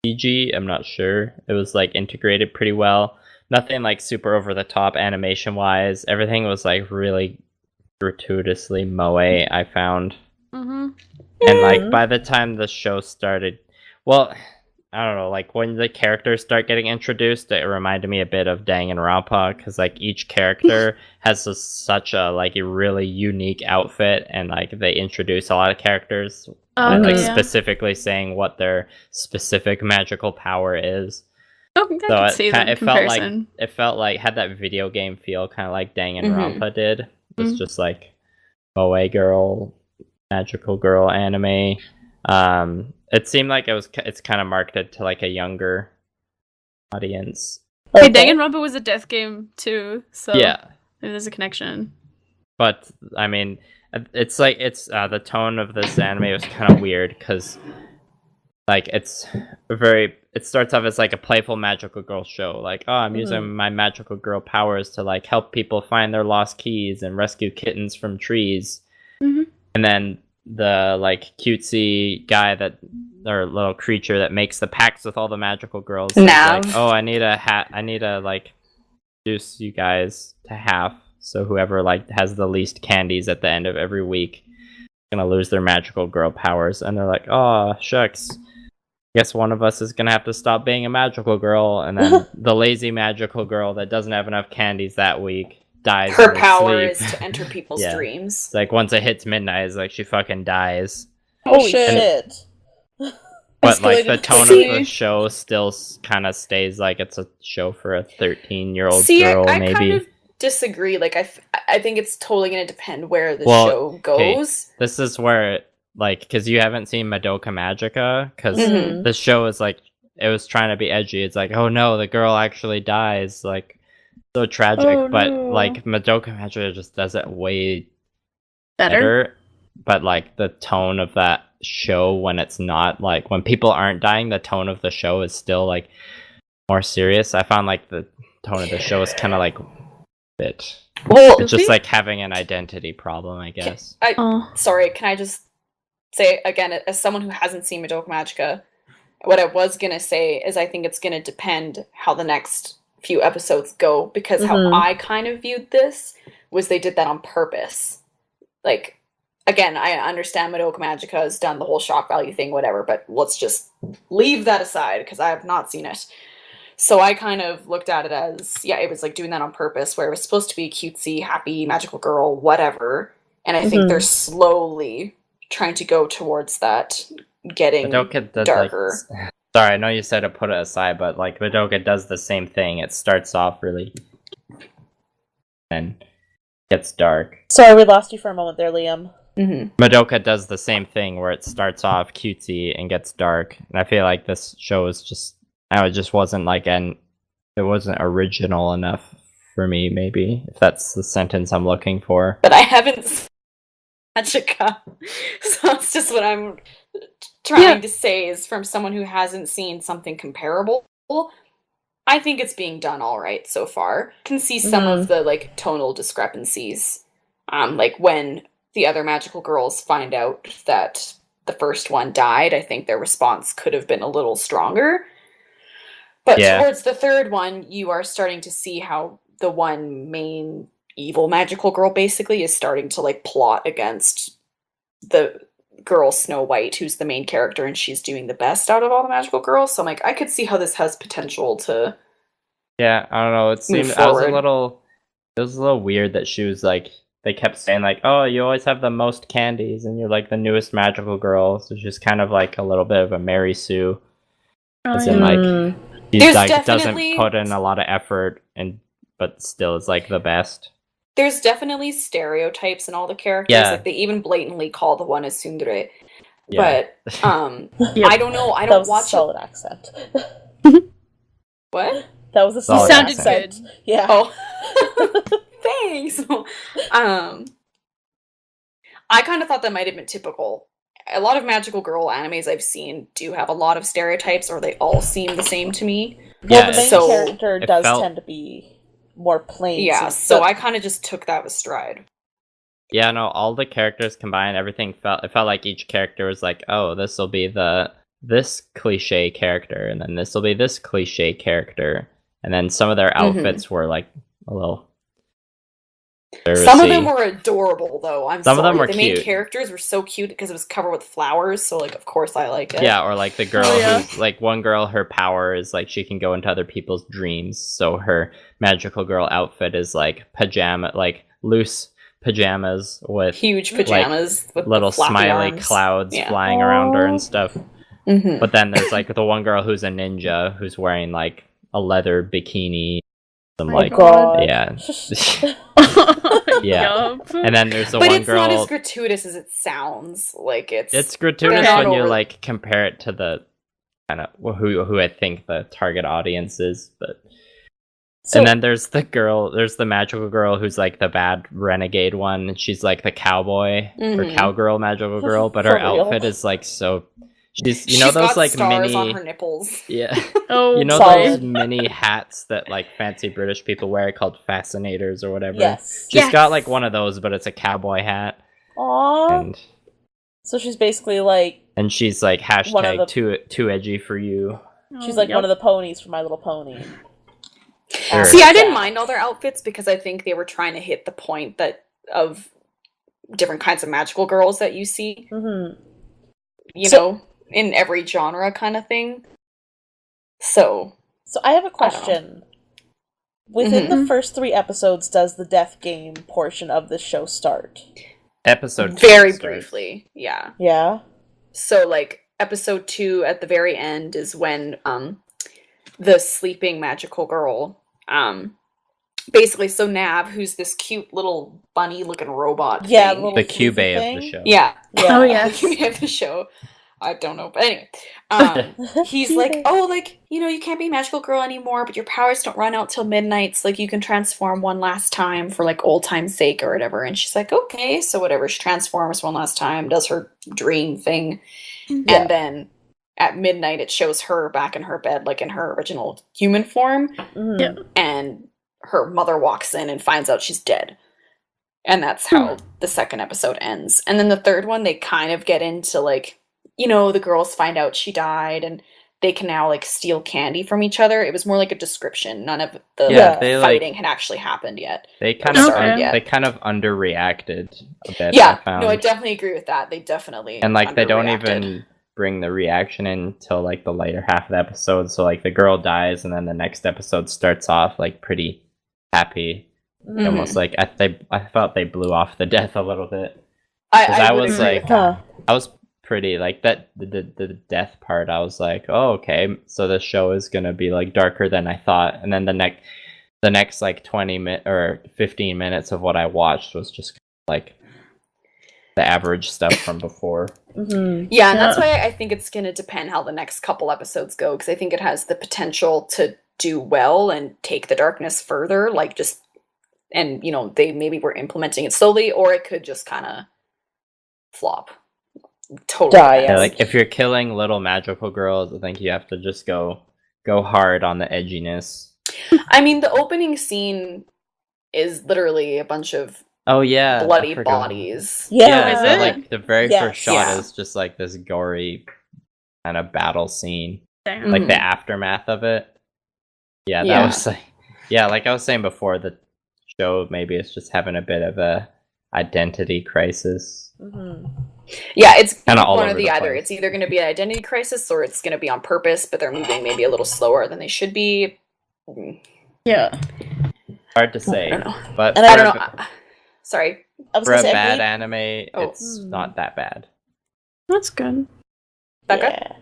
Speaker 4: CG, I'm not sure. It was like integrated pretty well. Nothing like super over the top animation wise. Everything was like really gratuitously moe, I found.
Speaker 2: Mm-hmm.
Speaker 4: And like by the time the show started, well, I don't know, like when the characters start getting introduced, it reminded me a bit of Danganronpa, because like each character has such a like a really unique outfit, and like they introduce a lot of characters, specifically saying what their specific magical power is.
Speaker 2: Oh, I
Speaker 4: so
Speaker 2: could see
Speaker 4: it felt like had that video game feel, kind of like Danganronpa did. It's just like moe girl, magical girl anime. It seemed like it's kind of marketed to like a younger audience.
Speaker 2: Hey, Danganronpa was a death game too, so
Speaker 4: yeah,
Speaker 2: there's a connection.
Speaker 4: But I mean, it's like the tone of this anime was kind of weird, because like it starts off as like a playful magical girl show, like, oh, I'm using my magical girl powers to like help people find their lost keys and rescue kittens from trees, and then the like cutesy guy or little creature that makes the pacts with all the magical girls is like, oh, I need to like reduce you guys to half, so whoever like has the least candies at the end of every week is gonna lose their magical girl powers. And they're like, oh shucks, guess one of us is gonna have to stop being a magical girl. And then the lazy magical girl that doesn't have enough candies that week dies.
Speaker 3: Her power is to enter people's dreams.
Speaker 4: It's like once it hits midnight, it's like she fucking dies.
Speaker 1: Oh shit.
Speaker 4: But like the tone of the show still kind of stays like it's a show for a 13-year-old girl,
Speaker 3: I
Speaker 4: maybe.
Speaker 3: kind of disagree. Like I think it's totally going to depend where the show goes.
Speaker 4: Okay. This is where like, because you haven't seen Madoka Magica, because the show is like, it was trying to be edgy. It's like, oh no, the girl actually dies, like so tragic. But like Madoka Magica just does it way better. But like the tone of that show, when it's not like, when people aren't dying, the tone of the show is still like more serious. I found like the tone of the show is kind of like it's just like having an identity problem, I guess.
Speaker 3: Sorry, can I just say again, as someone who hasn't seen Madoka Magica, what I was gonna say is I think it's gonna depend how the next few episodes go, because how I kind of viewed this was they did that on purpose. Like, again, I understand Madoka Magica has done the whole shock value thing, whatever, but let's just leave that aside, because I have not seen it. So I kind of looked at it as, it was like doing that on purpose, where it was supposed to be cutesy, happy, magical girl, whatever. And I think they're slowly trying to go towards that, getting darker.
Speaker 4: Like, sorry, I know you said to put it aside, but like Madoka does the same thing. It starts off really and gets dark.
Speaker 1: Sorry, we lost you for a moment there, Liam.
Speaker 4: Madoka does the same thing, where it starts off cutesy and gets dark. And I feel like this show is just, it just wasn't like it wasn't original enough for me, maybe, if that's the sentence I'm looking for.
Speaker 3: But I haven't seen Magica, so that's just what I'm trying to say, is from someone who hasn't seen something comparable. I think it's being done all right so far. Can see some of the like tonal discrepancies, like when the other magical girls find out that the first one died. I think their response could have been a little stronger. But towards the third one, you are starting to see how the one main evil magical girl basically is starting to like plot against the girl Snow White, who's the main character, and she's doing the best out of all the magical girls. So I'm like, I could see how this has potential to.
Speaker 4: Yeah, I don't know. It seemed it was a little weird that she was like, they kept saying like, oh, you always have the most candies, and you're like the newest magical girl. So she's kind of like a little bit of a Mary Sue, as in like. She's like doesn't put in a lot of effort, but still is like the best.
Speaker 3: There's definitely stereotypes in all the characters. Like they even blatantly call the one as tsundere.
Speaker 4: Yeah.
Speaker 3: But I don't know. I don't watch
Speaker 1: a solid accent.
Speaker 3: What?
Speaker 1: That was a
Speaker 4: Solid
Speaker 1: solid
Speaker 2: sounded
Speaker 1: accent.
Speaker 2: good.
Speaker 1: Yeah.
Speaker 3: Oh, thanks. I kind of thought that might have been typical. A lot of magical girl animes I've seen do have a lot of stereotypes, or they all seem the same to me.
Speaker 1: Well,
Speaker 4: Yeah,
Speaker 1: the main
Speaker 3: so-
Speaker 1: character
Speaker 4: it
Speaker 1: does
Speaker 4: felt-
Speaker 1: tend to be more plain.
Speaker 3: Yeah, so I kind of just took that with stride.
Speaker 4: Yeah, no, all the characters combined, everything felt like each character was like, oh, this will be this cliche character, and then this will be this cliche character, and then some of their outfits were like a little.
Speaker 3: Some of them were adorable, though.
Speaker 4: Some of them were
Speaker 3: the
Speaker 4: cute.
Speaker 3: main characters were so cute because it was covered with flowers. So, like, of course, I like it.
Speaker 4: Yeah, or like the girl
Speaker 2: Oh, yeah.
Speaker 4: who's like one girl, her power is like she can go into other people's dreams. So her magical girl outfit is like like loose pajamas with
Speaker 3: Huge pajamas with
Speaker 4: little
Speaker 3: flappy
Speaker 4: smiley
Speaker 3: arms.
Speaker 4: clouds
Speaker 3: Yeah.
Speaker 4: flying around her and stuff.
Speaker 3: Mhm.
Speaker 4: But then there's like the one girl who's a ninja who's wearing like a leather bikini. Some
Speaker 2: My
Speaker 4: like
Speaker 2: God.
Speaker 4: yeah. Yeah.
Speaker 2: Yup.
Speaker 4: And then there's the
Speaker 3: But
Speaker 4: one
Speaker 3: it's
Speaker 4: girl.
Speaker 3: not as gratuitous as it sounds. Like
Speaker 4: It's gratuitous
Speaker 3: not
Speaker 4: when you
Speaker 3: over-
Speaker 4: like compare it to the kind of who I think the target audience is, but and then there's the magical girl who's like the bad renegade one, and she's like the cowboy or cowgirl magical girl, but her
Speaker 1: For real.
Speaker 4: outfit is like so she's
Speaker 3: She's
Speaker 4: those
Speaker 3: got
Speaker 4: like
Speaker 3: stars
Speaker 4: mini
Speaker 3: on her nipples.
Speaker 4: yeah
Speaker 2: Oh,
Speaker 4: you know
Speaker 1: Solid.
Speaker 4: those mini hats that like fancy British people wear called fascinators or whatever.
Speaker 1: Yes.
Speaker 4: She's
Speaker 2: Yes.
Speaker 4: got like one of those, but it's a cowboy hat,
Speaker 1: Aww.
Speaker 4: and
Speaker 1: So she's basically like
Speaker 4: she's like
Speaker 1: One of
Speaker 4: hashtag too edgy for you.
Speaker 1: she's like one of the ponies from My Little Pony.
Speaker 4: Sure.
Speaker 3: See, I didn't mind all their outfits because I think they were trying to hit the point that of different kinds of magical girls that you see,
Speaker 1: Mm-hmm.
Speaker 3: you
Speaker 1: So-
Speaker 3: know, in every genre kind of thing. So,
Speaker 1: So I have a
Speaker 3: I don't know.
Speaker 1: question. Within
Speaker 2: Mhm.
Speaker 1: the first 3 episodes, does the death game portion of the show start?
Speaker 4: Episode 2
Speaker 3: very
Speaker 4: starts.
Speaker 3: briefly, yeah.
Speaker 1: Yeah.
Speaker 3: So, like, episode 2 at the very end is when the sleeping magical girl basically, so Nav, who's this cute little bunny looking robot
Speaker 1: Yeah,
Speaker 3: thing.
Speaker 1: little
Speaker 4: The Cube
Speaker 1: floofy
Speaker 4: of
Speaker 1: thing?
Speaker 4: the show.
Speaker 3: Yeah.
Speaker 1: Yeah.
Speaker 2: Oh, yes.
Speaker 3: The Cube of the show. I don't know, but anyway. He's like, oh, like, you know, you can't be a magical girl anymore, but your powers don't run out till midnight, so, like, you can transform one last time for, like, old time's sake or whatever. And she's like, okay, so whatever, she transforms one last time, does her dream thing,
Speaker 1: Yeah.
Speaker 3: and then at midnight it shows her back in her bed, like, in her original human form,
Speaker 1: Mhm.
Speaker 2: Yeah.
Speaker 3: and her mother walks in and finds out she's dead. And that's how the second episode ends. And then the third one, they kind of get into, like, you know, the girls find out she died and they can now, like, steal candy from each other. It was more like a description. None of the
Speaker 1: Yeah,
Speaker 4: they
Speaker 3: fighting had actually happened yet.
Speaker 4: They kind
Speaker 3: Or
Speaker 4: of
Speaker 3: started yet.
Speaker 4: they kind of underreacted a bit. I
Speaker 3: Yeah,
Speaker 4: found.
Speaker 3: no, I definitely agree with that. They definitely
Speaker 4: and like they don't
Speaker 3: underreacted.
Speaker 4: even bring the reaction in until like the later half of the episode. So like the girl dies, and then the next episode starts off like pretty happy.
Speaker 1: Mhm.
Speaker 4: Almost like I felt they blew off the death a little bit.
Speaker 3: I
Speaker 4: 'Cause I
Speaker 3: would
Speaker 4: was
Speaker 3: agree
Speaker 4: like-
Speaker 3: with that.
Speaker 1: Huh.
Speaker 4: I was pretty like that the death part. I was like, oh okay, so the show is gonna be like darker than I thought. And then the next like 15 minutes of what I watched was just like the average stuff from before.
Speaker 1: Mhm.
Speaker 3: Yeah, and that's
Speaker 2: Yeah.
Speaker 3: why I think it's going to depend how the next couple episodes go, because I think it has the potential to do well and take the darkness further, like just, and, you know, they maybe were implementing it slowly, or it could just kind of flop. Totally.
Speaker 1: Die,
Speaker 3: depends.
Speaker 1: yeah.
Speaker 4: Like if you're killing little magical girls, I think you have to just go hard on the edginess.
Speaker 3: I mean, the opening scene is literally a bunch of
Speaker 4: Oh yeah, I
Speaker 3: bloody
Speaker 4: forgot.
Speaker 3: bodies.
Speaker 1: Yeah.
Speaker 2: Is
Speaker 4: so,
Speaker 2: it?
Speaker 4: like the very
Speaker 1: Yes.
Speaker 4: first shot
Speaker 3: Yeah.
Speaker 4: is just like this gory kind of battle scene,
Speaker 2: Damn.
Speaker 4: like the
Speaker 3: Mhm.
Speaker 4: aftermath of it. Yeah, that
Speaker 3: Yeah.
Speaker 4: was like, yeah, like I was saying before, the show maybe it's just having a bit of a identity crisis.
Speaker 1: Mhm.
Speaker 3: Yeah, it's
Speaker 4: Kinda all
Speaker 3: one or
Speaker 4: over
Speaker 3: the
Speaker 4: the
Speaker 3: other.
Speaker 4: place.
Speaker 3: It's either going to be an identity crisis or it's going to be on purpose, but they're moving maybe a little slower than they should be.
Speaker 2: Yeah.
Speaker 4: Hard to say,
Speaker 3: I don't know.
Speaker 4: but
Speaker 1: And
Speaker 3: I
Speaker 4: for
Speaker 3: don't
Speaker 4: a-
Speaker 3: know. Sorry.
Speaker 1: I was
Speaker 4: For a
Speaker 1: gonna say, I
Speaker 4: bad
Speaker 1: believe-
Speaker 4: anime,
Speaker 3: Oh.
Speaker 4: it's not that bad.
Speaker 2: That's good.
Speaker 3: Becca?
Speaker 1: Yeah.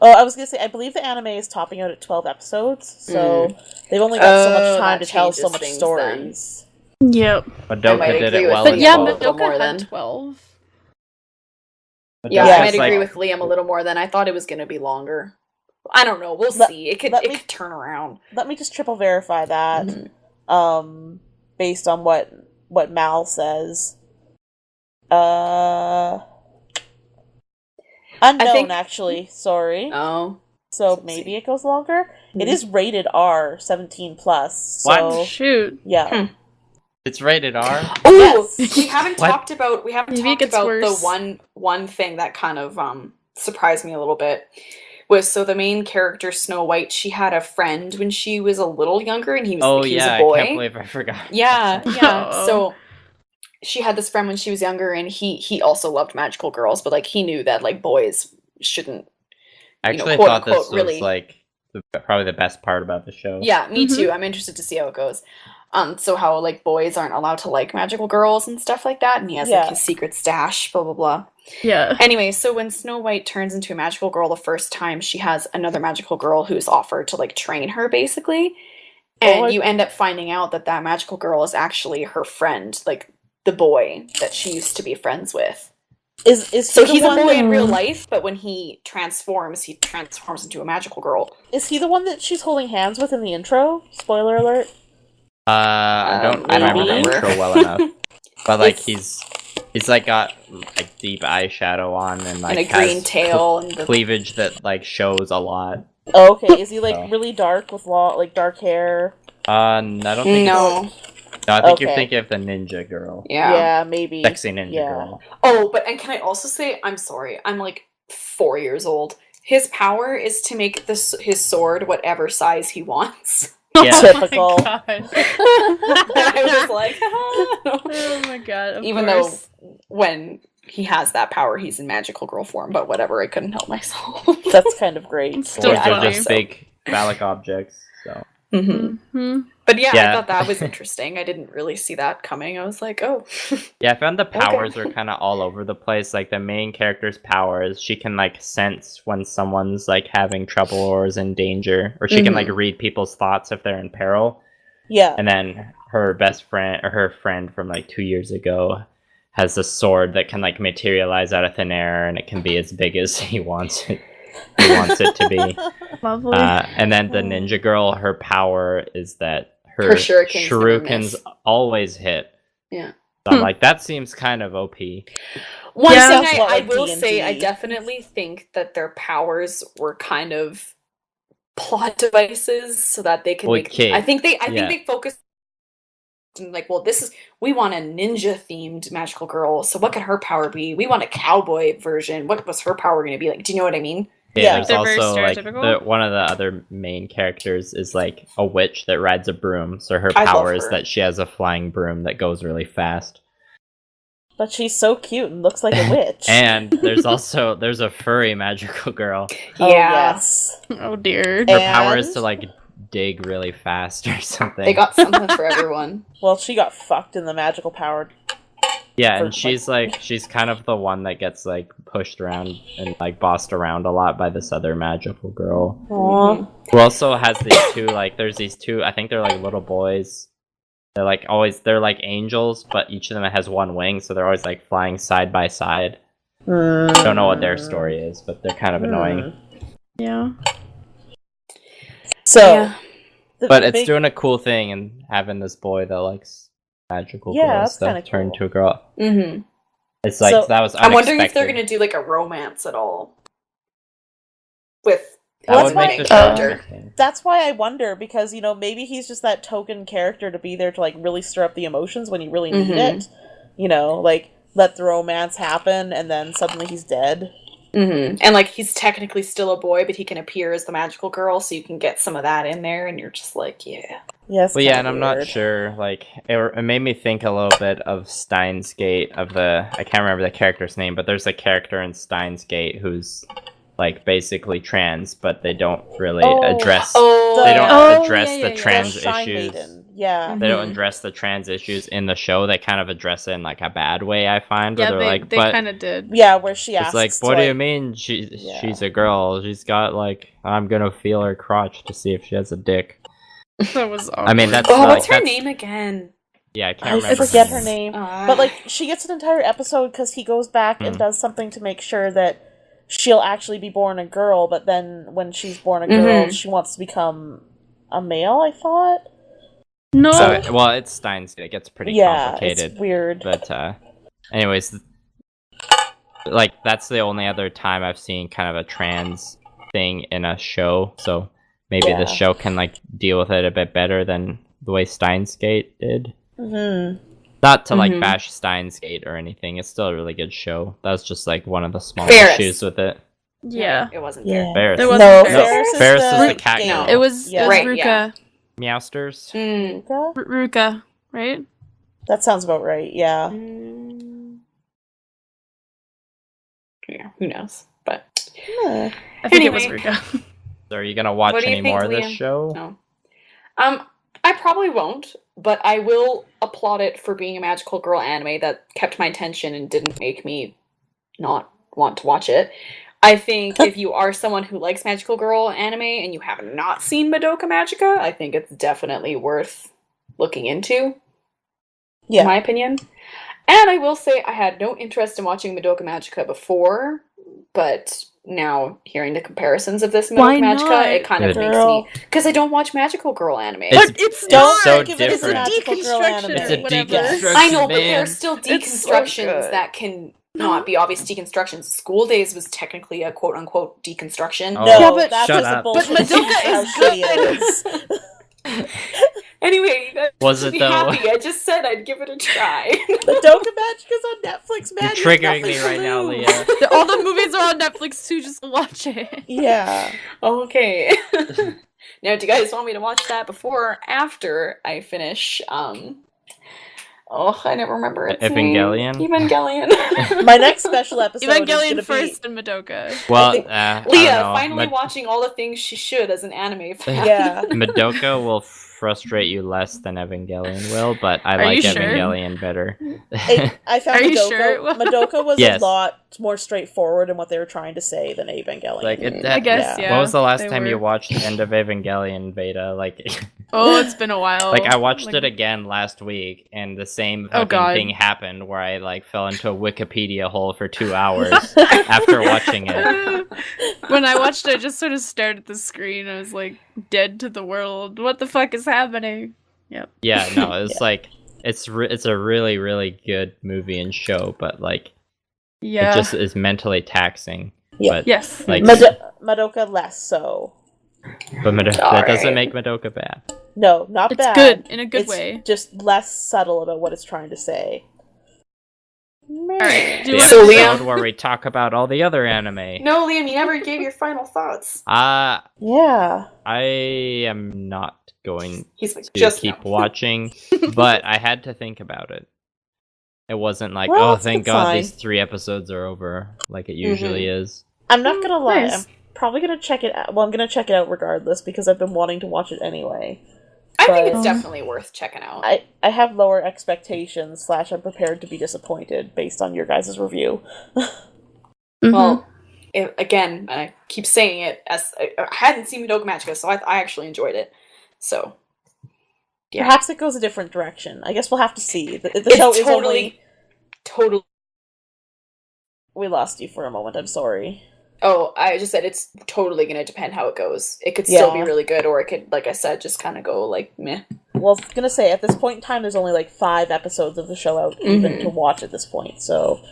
Speaker 1: Oh, I was gonna say, I believe the anime is topping out at 12 episodes, so they've only got so
Speaker 3: Oh,
Speaker 1: much time
Speaker 3: that
Speaker 1: to tell so
Speaker 3: changes
Speaker 1: much
Speaker 3: things
Speaker 1: stories.
Speaker 2: Yep.
Speaker 3: I
Speaker 4: Madoka
Speaker 3: might
Speaker 4: did
Speaker 3: agree
Speaker 4: it
Speaker 3: with
Speaker 4: well
Speaker 3: that.
Speaker 2: But
Speaker 4: as
Speaker 2: yeah,
Speaker 3: well.
Speaker 4: well.
Speaker 3: Madoka
Speaker 2: Madoka
Speaker 3: more
Speaker 2: had
Speaker 3: than-
Speaker 2: 12.
Speaker 3: Yeah, I might agree with Liam a little more than I thought it was going to be longer. I don't know. We'll see. It could turn around.
Speaker 1: Let me just triple verify that. Based on what Mal says. Unknown, actually. Sorry.
Speaker 3: Oh.
Speaker 1: So maybe it goes longer. It is rated R, 17+. So,
Speaker 4: what?
Speaker 2: Shoot.
Speaker 1: Yeah.
Speaker 4: It's rated R.
Speaker 3: Oh,
Speaker 1: Yes.
Speaker 3: we haven't talked about
Speaker 2: worse.
Speaker 3: the one thing that kind of surprised me a little bit. Was so the main character Snow White, she had a friend when she was a little younger, and he was a boy.
Speaker 4: I can't believe I forgot.
Speaker 3: Yeah. So she had this friend when she was younger, and he also loved magical girls, but like he knew that like boys shouldn't.
Speaker 4: I actually thought this was like probably the best part about the show.
Speaker 3: Yeah, me too. I'm interested to see how it goes. So how like boys aren't allowed to like magical girls and stuff like that, and he has like his secret stash, blah blah blah.
Speaker 2: Yeah.
Speaker 3: Anyway, so when Snow White turns into a magical girl the first time, she has another magical girl who's offered to like train her basically, and you end up finding out that that magical girl is actually her friend, like the boy that she used to be friends with.
Speaker 1: So
Speaker 3: he's a boy in real life, but when he transforms into a magical girl.
Speaker 1: Is he the one that she's holding hands with in the intro? Spoiler alert.
Speaker 4: I don't remember the intro well enough, but like he's like got like deep eyeshadow on and like
Speaker 3: and a green tail and
Speaker 4: cleavage that like shows a lot.
Speaker 1: Oh, okay. Is he like really dark with like dark hair?
Speaker 4: I don't think. No, I think you're thinking of the ninja girl.
Speaker 1: Yeah, maybe.
Speaker 4: Sexy ninja girl.
Speaker 3: Oh, and can I also say, I'm sorry, I'm like 4 years old. His power is to make his sword whatever size he wants.
Speaker 4: Yeah.
Speaker 1: Typical.
Speaker 2: Oh my god.
Speaker 3: I was like,
Speaker 2: oh my god.
Speaker 3: Even though when he has that power, he's in magical girl form, but whatever, I couldn't help myself.
Speaker 1: That's kind of great.
Speaker 2: Still
Speaker 4: they're just big phallic objects. So.
Speaker 3: But yeah, I thought that was interesting. I didn't really see that coming. I was like, oh.
Speaker 4: Yeah, I found the powers are kind of all over the place. Like the main character's powers, she can like sense when someone's like having trouble or is in danger, or she can like read people's thoughts if they're in peril.
Speaker 1: Yeah.
Speaker 4: And then her best friend or her friend from like 2 years ago has a sword that can like materialize out of thin air, and it can be as big as he wants it. He wants it to be.
Speaker 2: Lovely.
Speaker 4: And then the ninja girl, her power is that her shurikens always hit.
Speaker 3: Yeah.
Speaker 4: So I'm like, that seems kind of OP.
Speaker 3: One thing I will say, I definitely think that their powers were kind of plot devices so that they could make. I think they focused like, well, we want a ninja themed magical girl. So what could her power be? We want a cowboy version. What was her power going to be like? Do you know what I mean?
Speaker 4: Yeah, there's also like one of the other main characters is like a witch that rides a broom. So her power is that she has a flying broom that goes really fast.
Speaker 1: But she's so cute and looks like a witch.
Speaker 4: And there's a furry magical girl.
Speaker 1: Oh, yes.
Speaker 2: Oh dear.
Speaker 4: Her power is to like dig really fast or something.
Speaker 3: They got something for everyone.
Speaker 1: Well, she got fucked in the magical power.
Speaker 4: Yeah, and she's kind of the one that gets like pushed around and like bossed around a lot by this other magical girl.
Speaker 1: Aww.
Speaker 4: Who also has these two, like there's these two, I think they're like little boys. They're like angels, but each of them has one wing, so they're always like flying side by side. I don't know what their story is, but they're kind of annoying.
Speaker 2: Yeah.
Speaker 1: So,
Speaker 4: but it's doing a cool thing and having this boy that likes magical girls that turn to a girl.
Speaker 3: Mm-hmm.
Speaker 4: It's like that was unexpected.
Speaker 3: I'm wondering if they're going to do like a romance at all with.
Speaker 1: That's why I wonder, because maybe he's just that token character to be there to like really stir up the emotions when you really need it. Like let the romance happen, and then suddenly he's dead.
Speaker 3: And like he's technically still a boy, but he can appear as the magical girl, so you can get some of that in there, and you're just like, yeah.
Speaker 1: Yes.
Speaker 4: Well, yeah, and I'm not sure. Like, it made me think a little bit of Steins Gate. I can't remember the character's name, but there's a character in Steins Gate who's like basically trans, but they don't really address. The trans issues.
Speaker 1: Yeah.
Speaker 4: They don't address the trans issues in the show. They kind of address it in like a bad way, I find.
Speaker 2: Yeah,
Speaker 4: where
Speaker 2: they kind of did.
Speaker 1: Yeah, where she asks.
Speaker 4: It's like, what do you mean she's a girl? She's got like, I'm gonna feel her crotch to see if she has a dick.
Speaker 2: That was awkward.
Speaker 4: I mean, that's
Speaker 3: what's her name again?
Speaker 4: Yeah, I can't remember.
Speaker 1: I forget her name. But, like, she gets an entire episode because he goes back and does something to make sure that she'll actually be born a girl, but then when she's born a girl, she wants to become a male, I thought?
Speaker 2: No.
Speaker 4: Well, it's Steins. It gets pretty complicated.
Speaker 1: It's weird.
Speaker 4: But, anyways, like, that's the only other time I've seen kind of a trans thing in a show, so maybe the show can, like, deal with it a bit better than the way Steins Gate did. Not to like bash Steins Gate or anything. It's still a really good show. That was just like one of the small issues with it.
Speaker 2: Yeah,
Speaker 3: it wasn't
Speaker 4: Ferris.
Speaker 2: It wasn't
Speaker 4: Ferris is the cat girl.
Speaker 2: It was Ruka.
Speaker 4: Meowsters.
Speaker 2: Ruka, right?
Speaker 1: That sounds about right. Yeah.
Speaker 3: Yeah. Who knows? But
Speaker 2: I think it was Ruka.
Speaker 4: So are you gonna watch any more of this show?
Speaker 3: No. I probably won't, but I will applaud it for being a magical girl anime that kept my attention and didn't make me not want to watch it. I think if you are someone who likes magical girl anime and you have not seen Madoka Magica, I think it's definitely worth looking into, in my opinion. And I will say I had no interest in watching Madoka Magica before, but now hearing the comparisons of this Madoka Magica, it kind of makes me... Because I don't watch magical girl anime.
Speaker 2: But it's
Speaker 4: so different.
Speaker 2: It's a deconstruction.
Speaker 4: It's a deconstruction,
Speaker 3: I know, but there are still deconstructions that can not be obvious deconstructions. School Days was technically a quote-unquote deconstruction.
Speaker 1: No, but that's
Speaker 4: shut
Speaker 1: just
Speaker 4: up.
Speaker 1: a bullshit.
Speaker 2: But Madoka is
Speaker 1: good.
Speaker 3: Anyway,
Speaker 4: was it though?
Speaker 3: Happy. I just said I'd give it a try.
Speaker 1: Madoka Magica's on Netflix, man.
Speaker 4: You're triggering me right now, Leah.
Speaker 2: All the movies are on Netflix too, just watch it.
Speaker 1: Yeah.
Speaker 3: Okay. Now, do you guys want me to watch that before or after I finish, I never remember its
Speaker 4: Evangelion?
Speaker 3: name. Evangelion.
Speaker 1: My next special episode
Speaker 2: Evangelion
Speaker 1: is
Speaker 2: first and Madoka.
Speaker 4: Well,
Speaker 3: Leah, finally watching all the things she should as an anime fan.
Speaker 1: Yeah.
Speaker 4: Madoka will frustrate you less than Evangelion will, but I like Evangelion better.
Speaker 1: I found Madoka was
Speaker 4: yes.
Speaker 1: a lot more straightforward in what they were trying to say than Evangelion.
Speaker 4: Like
Speaker 2: I guess, yeah.
Speaker 4: What was the last time you watched the end of Evangelion, Veda? Like,
Speaker 2: it's been a while.
Speaker 4: Like, I watched it again last week, and the same thing happened where I, like, fell into a Wikipedia hole for 2 hours after watching it.
Speaker 2: When I watched it, I just sort of stared at the screen. I was like, dead to the world. What the fuck is happening? Yep.
Speaker 4: Yeah, no, it's like, it's a really, really good movie and show, but, like, it just is mentally taxing.
Speaker 1: Yeah.
Speaker 4: But,
Speaker 2: yes.
Speaker 4: Like,
Speaker 1: Madoka less so.
Speaker 4: But that doesn't make Madoka bad.
Speaker 1: No, not bad.
Speaker 2: It's good, in a good way.
Speaker 1: Just less subtle about what it's trying to say.
Speaker 2: Alright,
Speaker 4: the episode where we talk about all the other anime.
Speaker 3: No, Liam, you never gave your final thoughts.
Speaker 1: Yeah.
Speaker 4: I am not going to keep watching, but I had to think about it. It wasn't like, thank God these 3 episodes are over, like it usually is.
Speaker 1: I'm not gonna lie, I'm probably gonna check it out. Well, I'm gonna check it out regardless, because I've been wanting to watch it anyway.
Speaker 3: I think it's definitely worth checking out.
Speaker 1: I have lower expectations, / I'm prepared to be disappointed based on your guys' review.
Speaker 3: Well, again, I keep saying it, as I hadn't seen Madoka Magica, so I actually enjoyed it. So, yeah.
Speaker 1: Perhaps it goes a different direction. I guess we'll have to see. The show is totally... We lost you for a moment, I'm sorry.
Speaker 3: Oh, I just said it's totally going to depend how it goes. It could still be really good, or it could, like I said, just kind of go, like, meh.
Speaker 1: Well, I was going to say, at this point in time, there's only, like, 5 episodes of the show out even to watch at this point, so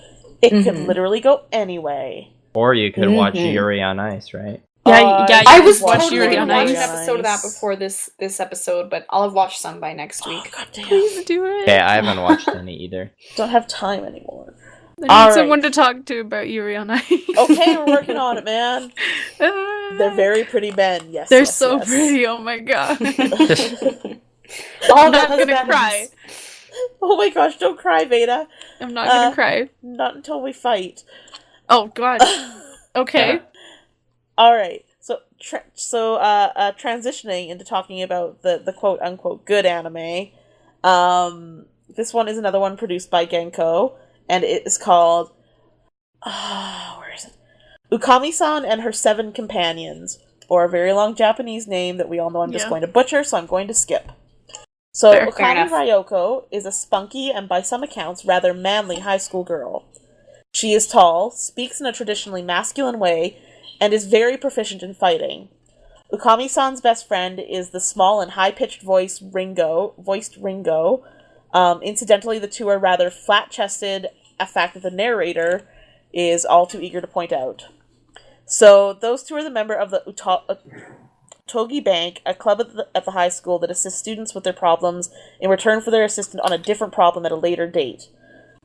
Speaker 1: it could literally go anyway.
Speaker 4: Or you could watch Yuri on Ice, right?
Speaker 2: Yeah,
Speaker 3: I was totally going to watch an episode of that before this episode, but I'll have watched some by next week.
Speaker 1: God damn.
Speaker 2: Please do it.
Speaker 4: Yeah, I haven't watched any either.
Speaker 1: Don't have time anymore.
Speaker 2: I need someone to talk to about Yuri on Ice. Okay,
Speaker 1: we're working on it, man. They're very pretty men, yes.
Speaker 2: They're so pretty, oh my god.
Speaker 3: I'm
Speaker 2: not gonna cry.
Speaker 1: Oh my gosh, don't cry, Veda.
Speaker 2: I'm not gonna cry.
Speaker 1: Not until we fight.
Speaker 2: Oh god. Okay.
Speaker 1: Alright, so transitioning into talking about the quote-unquote good anime, this one is another one produced by Genko, and it is called, where is it? Ookami-san and Her 7 Companions, or a very long Japanese name that we all know I'm just going to butcher, so I'm going to skip. So
Speaker 2: Fair
Speaker 1: Okami
Speaker 3: enough.
Speaker 1: Ryoko is a spunky and by some accounts rather manly high school girl. She is tall, speaks in a traditionally masculine way, and is very proficient in fighting. Okami-san's best friend is the small and high-pitched voiced Ringo. Incidentally, the two are rather flat-chested, a fact that the narrator is all too eager to point out. So, those two are the member of the Togi Bank, a club at the high school that assists students with their problems in return for their assistance on a different problem at a later date.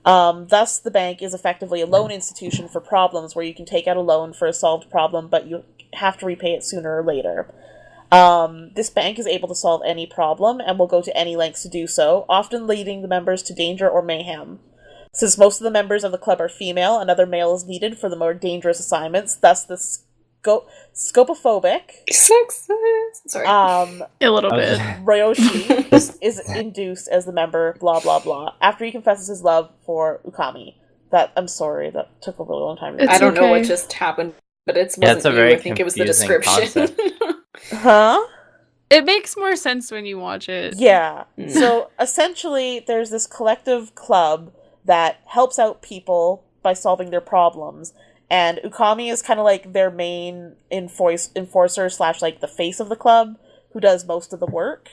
Speaker 1: Thus, the bank is effectively a loan institution for problems where you can take out a loan for a solved problem, but you have to repay it sooner or later. This bank is able to solve any problem and will go to any lengths to do so, often leading the members to danger or mayhem. Since most of the members of the club are female, another male is needed for the more dangerous assignments, thus the scopophobic
Speaker 3: Sorry.
Speaker 2: A little bit.
Speaker 1: Ryoshi is induced as the member, blah blah blah, after he confesses his love for Ukami. I'm sorry, that took a really long time to
Speaker 3: I don't know
Speaker 2: okay.
Speaker 3: what just happened, but it wasn't
Speaker 4: it's a
Speaker 3: you.
Speaker 4: very
Speaker 3: I think it was the
Speaker 4: confusing
Speaker 3: description.
Speaker 1: Huh?
Speaker 2: It makes more sense when you watch it.
Speaker 1: Yeah. So essentially, there's this collective club that helps out people by solving their problems. And Ukami is kind of like their main enforcer / like the face of the club who does most of the work.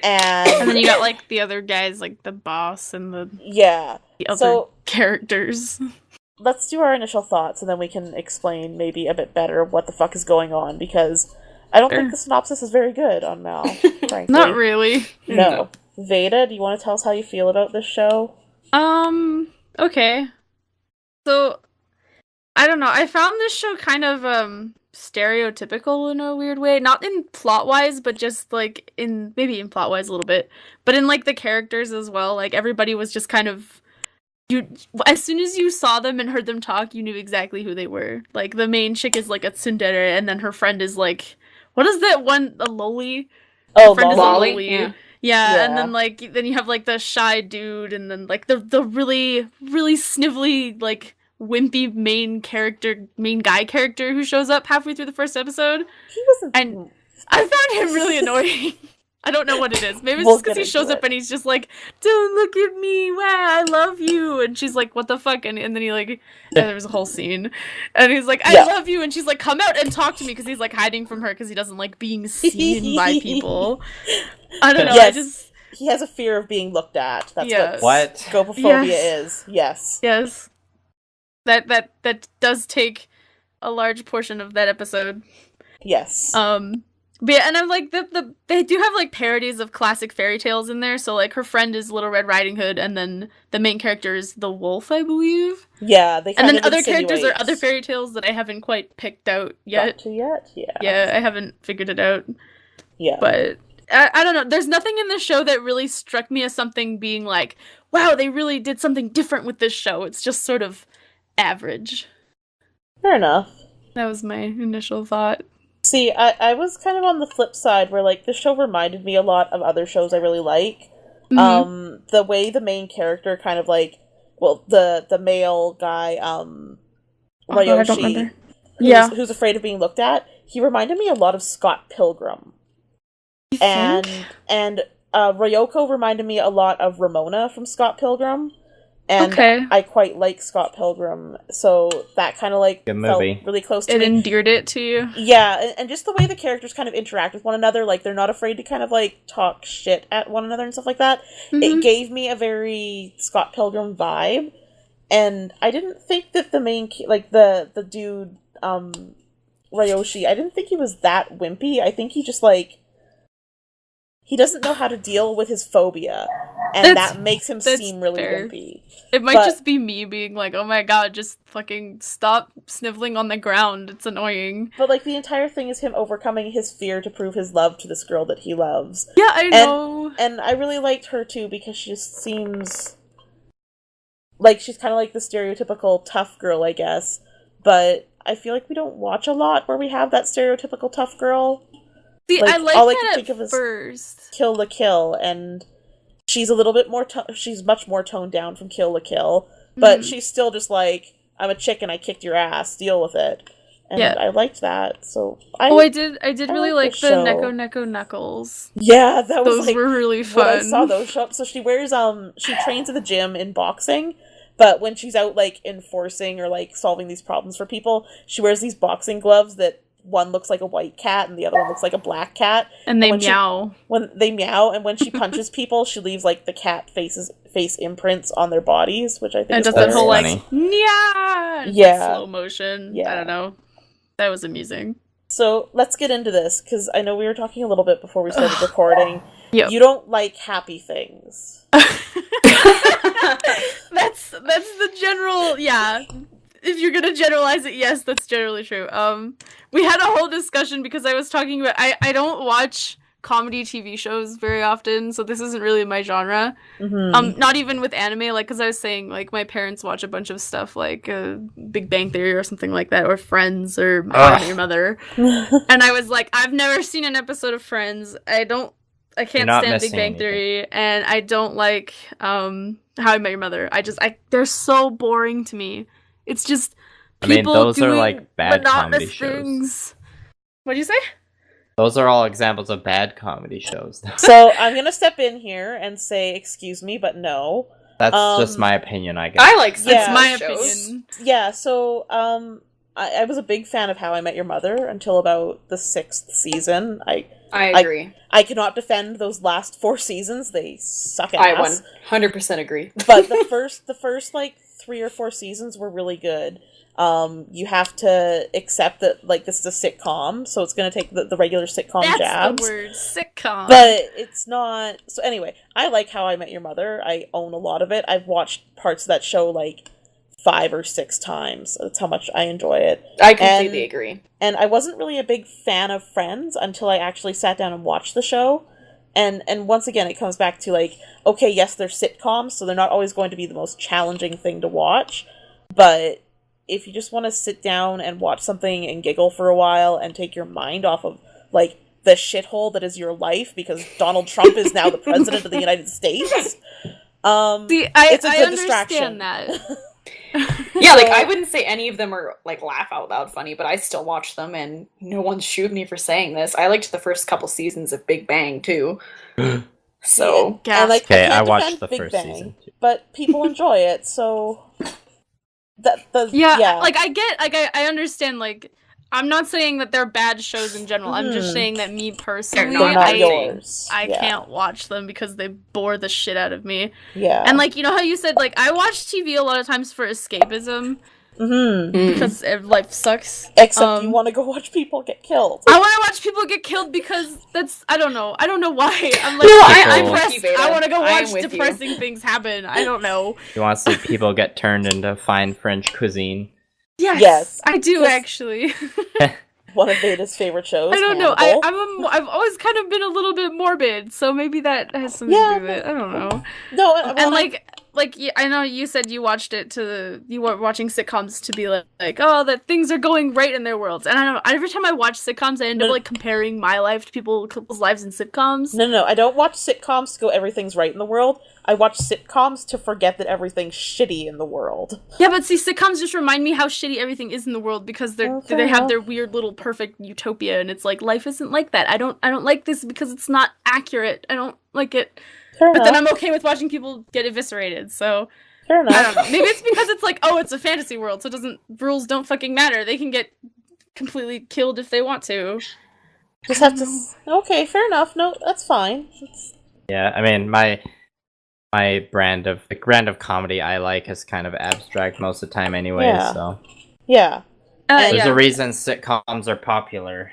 Speaker 2: And then you got like the other guys, like the boss and the other characters.
Speaker 1: Let's do our initial thoughts and then we can explain maybe a bit better what the fuck is going on, because I don't think the synopsis is very good on Mal, frankly.
Speaker 2: Not really.
Speaker 1: No. Veda, do you want to tell us how you feel about this show?
Speaker 2: Okay. So, I don't know. I found this show kind of, stereotypical in a weird way. Not in plot-wise, but just, like, maybe in plot-wise a little bit. But in, like, the characters as well. Like, everybody was just kind of... as soon as you saw them and heard them talk, you knew exactly who they were. Like, the main chick is, like, a tsundere, and then her friend is, like... What is that one? A loli?
Speaker 1: Oh,
Speaker 2: friend
Speaker 1: Lolly.
Speaker 2: is a loli. Yeah, and then you have like the shy dude, and then like the really really snivelly like wimpy main guy character who shows up halfway through the first episode.
Speaker 1: He wasn't.
Speaker 2: And I found him really annoying. I don't know what it is. Maybe it's just because he shows up and he's just like, "Don't look at me! Wow, I love you!" And she's like, "What the fuck?" And then he like, there was a whole scene, and he's like, "I love you!" And she's like, "Come out and talk to me," because he's like hiding from her because he doesn't like being seen by people. I don't know.
Speaker 1: Yes. He has a fear of being looked at. That's what scopophobia is. Yes.
Speaker 2: Yes. That does take a large portion of that episode.
Speaker 1: Yes.
Speaker 2: But yeah, and I'm like they do have like parodies of classic fairy tales in there. So like her friend is Little Red Riding Hood, and then the main character is the wolf, I believe.
Speaker 1: Yeah,
Speaker 2: and then other characters are other fairy tales that I haven't quite picked out yet.
Speaker 1: Yeah.
Speaker 2: Yeah, I haven't figured it out.
Speaker 1: Yeah,
Speaker 2: but I don't know. There's nothing in the show that really struck me as something being like, wow, they really did something different with this show. It's just sort of average.
Speaker 1: Fair enough.
Speaker 2: That was my initial thought.
Speaker 1: See, I was kind of on the flip side where, like, this show reminded me a lot of other shows I really like. Mm-hmm. The way the main character kind of, like, well, the male guy, Ryoshi, who's afraid of being looked at, he reminded me a lot of Scott Pilgrim. And Ryoko reminded me a lot of Ramona from Scott Pilgrim. And I quite like Scott Pilgrim, so that kind of like felt really close to me.
Speaker 2: It endeared it to you?
Speaker 1: Yeah, and just the way the characters kind of interact with one another, like they're not afraid to kind of like talk shit at one another and stuff like that. Mm-hmm. It gave me a very Scott Pilgrim vibe, and I didn't think that the main, like the dude, Ryoshi, I didn't think he was that wimpy. I think he just like, he doesn't know how to deal with his phobia. And that makes him seem really wimpy.
Speaker 2: It might just be me being like, oh my god, just fucking stop sniveling on the ground. It's annoying.
Speaker 1: But, like, the entire thing is him overcoming his fear to prove his love to this girl that he loves.
Speaker 2: Yeah, I know.
Speaker 1: And I really liked her, too, because she just seems like she's kind of like the stereotypical tough girl, I guess. But I feel like we don't watch a lot where we have that stereotypical tough girl.
Speaker 2: See,
Speaker 1: like,
Speaker 2: I like
Speaker 1: all
Speaker 2: that
Speaker 1: I can think
Speaker 2: at
Speaker 1: of is
Speaker 2: first.
Speaker 1: Kill la Kill, and she's a little bit more, she's much more toned down from Kill la Kill, but she's still just like, I'm a chick and I kicked your ass, deal with it. and I liked that. So I
Speaker 2: did really like the Neko Knuckles.
Speaker 1: Yeah, that was
Speaker 2: those were really fun.
Speaker 1: When I saw those show up, so she wears she trains at the gym in boxing, but when she's out like enforcing or like solving these problems for people, she wears these boxing gloves that one looks like a white cat and the other one looks like a black cat.
Speaker 2: And they meow.
Speaker 1: And when she punches people, she leaves like the cat face imprints on their bodies, which I think
Speaker 2: is
Speaker 1: does
Speaker 2: that whole
Speaker 4: funny.
Speaker 2: like yeah,
Speaker 1: yeah,
Speaker 2: slow motion.
Speaker 1: Yeah.
Speaker 2: I don't know. That was amusing.
Speaker 1: So let's get into this, because I know we were talking a little bit before we started recording.
Speaker 2: Yep.
Speaker 1: You don't like happy things.
Speaker 2: That's the general, yeah. If you're gonna generalize it, yes, that's generally true. We had a whole discussion because I was talking about I don't watch comedy TV shows very often, so this isn't really my genre.
Speaker 1: Mm-hmm.
Speaker 2: Not even with anime, like, because I was saying, like, my parents watch a bunch of stuff like Big Bang Theory or something like that, or Friends, or How I Met Your Mother. And I was like, I've never seen an episode of Friends. I can't stand Big Bang Theory, and I don't like How I Met Your Mother. They're so boring to me. It's just people
Speaker 4: those
Speaker 2: doing
Speaker 4: are like bad comedy
Speaker 2: things.
Speaker 4: shows.
Speaker 2: What do you say?
Speaker 4: Those are all examples of bad comedy shows.
Speaker 1: So I'm gonna step in here and say, excuse me, but no.
Speaker 4: That's just my opinion, I guess.
Speaker 3: I like
Speaker 2: it's my opinion.
Speaker 1: Yeah, so I was a big fan of How I Met Your Mother until about the 6th season.
Speaker 3: I agree.
Speaker 1: I cannot defend those last 4 seasons. They suck ass.
Speaker 3: I 100% agree.
Speaker 1: But the first like 3 or 4 seasons were really good. You have to accept that like this is a sitcom, so it's going to take the regular sitcom jabs.
Speaker 2: That's the word, sitcom.
Speaker 1: But it's not. So anyway, I like How I Met Your Mother. I own a lot of it. I've watched parts of that show like 5 or 6 times. That's how much I enjoy it.
Speaker 3: I completely agree.
Speaker 1: And I wasn't really a big fan of Friends until I actually sat down and watched the show. And once again, it comes back to like, okay, yes, they're sitcoms, so they're not always going to be the most challenging thing to watch, but if you just want to sit down and watch something and giggle for a while and take your mind off of, like, the shithole that is your life because Donald Trump is now the president of the United States, it's a good distraction.
Speaker 2: That.
Speaker 3: Yeah, like, I wouldn't say any of them are, like, laugh out loud funny, but I still watch them, and no one's shooting me for saying this. I liked the first couple seasons of Big Bang, too. So,
Speaker 1: yeah, like,
Speaker 4: okay, I watched the first season, too.
Speaker 1: But people enjoy it, so...
Speaker 2: Like, I understand, like, I'm not saying that they're bad shows in general. I'm just saying that me personally, I can't watch them because they bore the shit out of me.
Speaker 1: Yeah.
Speaker 2: And, like, you know how you said, like, I watch TV a lot of times for escapism. Because life sucks.
Speaker 1: Except you want to go watch people get killed.
Speaker 2: I want to watch people get killed because that's, I don't know why. I'm like, I'm depressed. I want to go watch depressing things happen. I don't know.
Speaker 4: You want to see people get turned into fine French cuisine?
Speaker 2: Yes, I do actually.
Speaker 1: One of Veda's favorite shows.
Speaker 2: I don't know. I've always kind of been a little bit morbid, so maybe that has something to do with it. I don't know.
Speaker 1: No,
Speaker 2: and I know you said you watched it you were watching sitcoms to be like, oh, that things are going right in their worlds. And I don't know, every time I watch sitcoms, I end up like comparing my life to people's lives in sitcoms.
Speaker 1: No, I don't watch sitcoms to go everything's right in the world. I watch sitcoms to forget that everything's shitty in the world.
Speaker 2: Yeah, but see, sitcoms just remind me how shitty everything is in the world because they have their weird little perfect utopia, and it's like, life isn't like that. I don't like this because it's not accurate. I don't like it. But then I'm okay with watching people get eviscerated, so...
Speaker 1: Fair enough.
Speaker 2: I don't know. Maybe it's because it's like, oh, it's a fantasy world, so rules don't fucking matter. They can get completely killed if they want to.
Speaker 1: Just have to... Okay, fair enough. No, that's fine.
Speaker 4: Yeah, I mean, my brand of comedy I like is kind of abstract most of the time anyway, so...
Speaker 1: Yeah.
Speaker 4: There's a reason sitcoms are popular.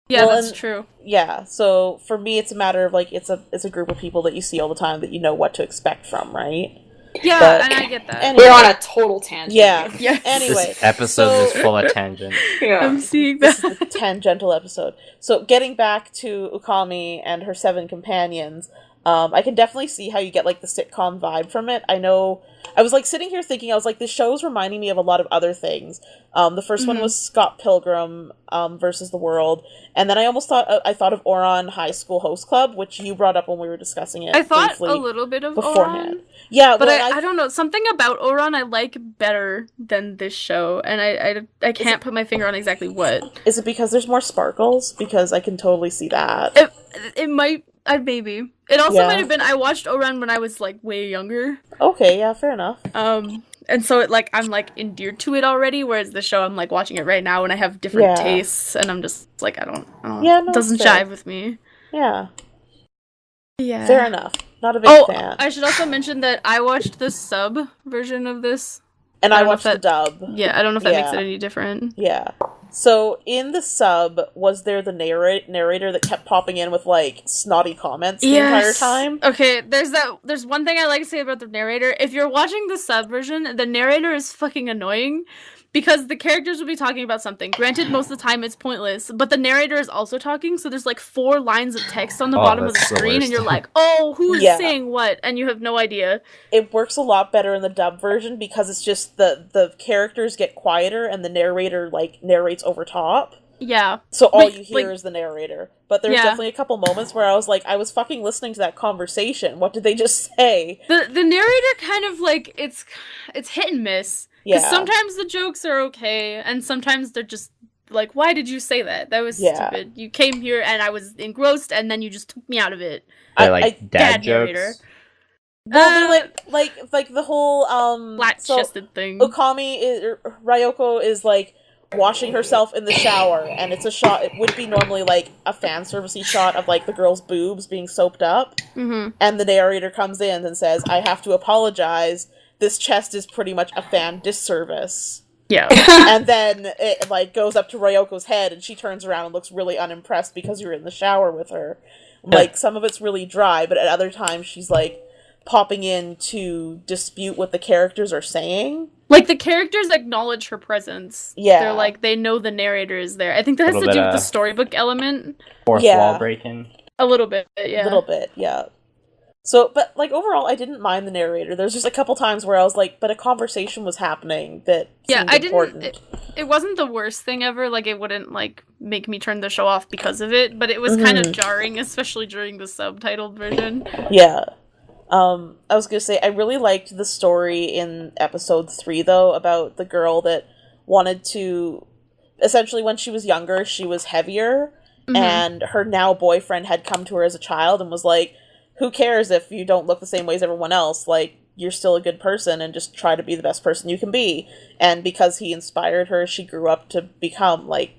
Speaker 2: Yeah, that's true.
Speaker 1: Yeah, so for me, it's a matter of, like, it's a group of people that you see all the time that you know what to expect from, right?
Speaker 2: Yeah, and I get that.
Speaker 1: Anyway,
Speaker 3: we're on a total tangent.
Speaker 1: Yeah.
Speaker 2: Yes.
Speaker 1: Anyway.
Speaker 4: This episode is full of tangent.
Speaker 3: Yeah.
Speaker 2: I'm seeing that.
Speaker 1: This is the tangential episode. So, getting back to Okami and her 7 companions, I can definitely see how you get, like, the sitcom vibe from it. I know, I was, like, sitting here thinking, I was like, this show's reminding me of a lot of other things. The first one was Scott Pilgrim versus the World, and then I almost thought, I thought of Ouran High School Host Club, which you brought up when we were discussing it.
Speaker 2: I thought a little bit of
Speaker 1: beforehand.
Speaker 2: Ouran.
Speaker 1: Yeah,
Speaker 2: but I don't know, something about Ouran I like better than this show, and I can't put my finger on exactly what.
Speaker 1: Is it because there's more sparkles? Because I can totally see that.
Speaker 2: It might, maybe. It also might have been, I watched Ouran when I was, like, way younger.
Speaker 1: Okay, yeah, fair enough.
Speaker 2: And so, I'm, like, endeared to it already, whereas the show, I'm, like, watching it right now, and I have different tastes, and I'm just, like, I don't it doesn't jive with me.
Speaker 1: Yeah.
Speaker 2: Yeah.
Speaker 1: Fair enough. Not a big fan.
Speaker 2: I should also mention that I watched the sub version of this.
Speaker 1: And I watched the dub.
Speaker 2: Yeah, I don't know if that makes it any different.
Speaker 1: Yeah. So, in the sub, was there the narrator that kept popping in with, like, snotty comments the entire time?
Speaker 2: Okay, there's one thing I like to say about the narrator. If you're watching the sub version, the narrator is fucking annoying, because the characters will be talking about something. Granted, most of the time it's pointless, but the narrator is also talking, so there's, like, 4 lines of text on the bottom of the screen, and you're like, oh, who's saying what? And you have no idea.
Speaker 1: It works a lot better in the dub version, because it's just the characters get quieter, and the narrator, like, narrates over top.
Speaker 2: Yeah.
Speaker 1: So all you hear is the narrator. But there's definitely a couple moments where I was like, I was fucking listening to that conversation. What did they just say?
Speaker 2: The narrator kind of, like, it's hit and miss. Because sometimes the jokes are okay, and sometimes they're just like, why did you say that? That was stupid. You came here and I was engrossed, and then you just took me out of it.
Speaker 4: I like dad jokes.
Speaker 2: Narrator.
Speaker 1: Well, they're like the whole
Speaker 2: flat-chested thing.
Speaker 1: Ryoko is like washing herself in the shower, and it's a shot. It would be normally like a fan servicey shot of like the girl's boobs being soaped up, and the narrator comes in and says, "I have to apologize. This chest is pretty much a fan disservice."
Speaker 2: Yeah.
Speaker 1: And then it, like, goes up to Ryoko's head, and she turns around and looks really unimpressed because you're in the shower with her. Like, some of it's really dry, but at other times she's, like, popping in to dispute what the characters are saying.
Speaker 2: Like, the characters acknowledge her presence.
Speaker 1: Yeah.
Speaker 2: They're like, they know the narrator is there. I think that has to do with the storybook element.
Speaker 4: Fourth wall breaking.
Speaker 2: A little bit, yeah.
Speaker 1: A little bit, yeah. So, but, like, overall, I didn't mind the narrator. There's just a couple times where I was like, but a conversation was happening that seemed important.
Speaker 2: It wasn't the worst thing ever. Like, it wouldn't, like, make me turn the show off because of it, but it was kind of jarring, especially during the subtitled version.
Speaker 1: Yeah. I was gonna say, I really liked the story in episode 3, though, about the girl that wanted to... Essentially, when she was younger, she was heavier, and her now boyfriend had come to her as a child and was like, who cares if you don't look the same way as everyone else? Like, you're still a good person, and just try to be the best person you can be. And because he inspired her, she grew up to become, like,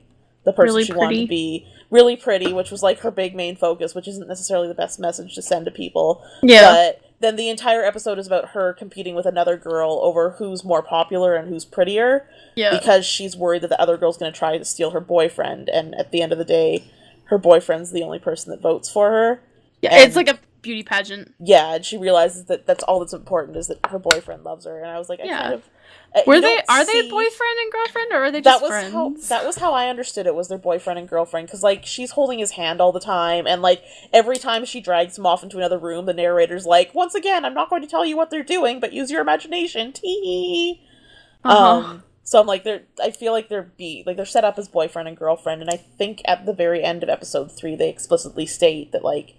Speaker 1: the person
Speaker 2: really
Speaker 1: she
Speaker 2: pretty.
Speaker 1: wanted to be. Really pretty, which was, like, her big main focus, which isn't necessarily the best message to send to people.
Speaker 2: Yeah.
Speaker 1: But then the entire episode is about her competing with another girl over who's more popular and who's prettier.
Speaker 2: Yeah.
Speaker 1: Because she's worried that the other girl's going to try to steal her boyfriend, and at the end of the day, her boyfriend's the only person that votes for her.
Speaker 2: Yeah,
Speaker 1: and
Speaker 2: it's like a beauty pageant.
Speaker 1: Yeah, and she realizes that that's all that's important, is that her boyfriend loves her, and I was like,
Speaker 2: Are they boyfriend and girlfriend, or are they just friends?
Speaker 1: That was how I understood it, was their boyfriend and girlfriend, because, like, she's holding his hand all the time, and, like, every time she drags him off into another room, the narrator's like, once again, I'm not going to tell you what they're doing, but use your imagination, tee. So I'm like, I feel like they're set up as boyfriend and girlfriend, and I think at the very end of episode 3, they explicitly state that, like,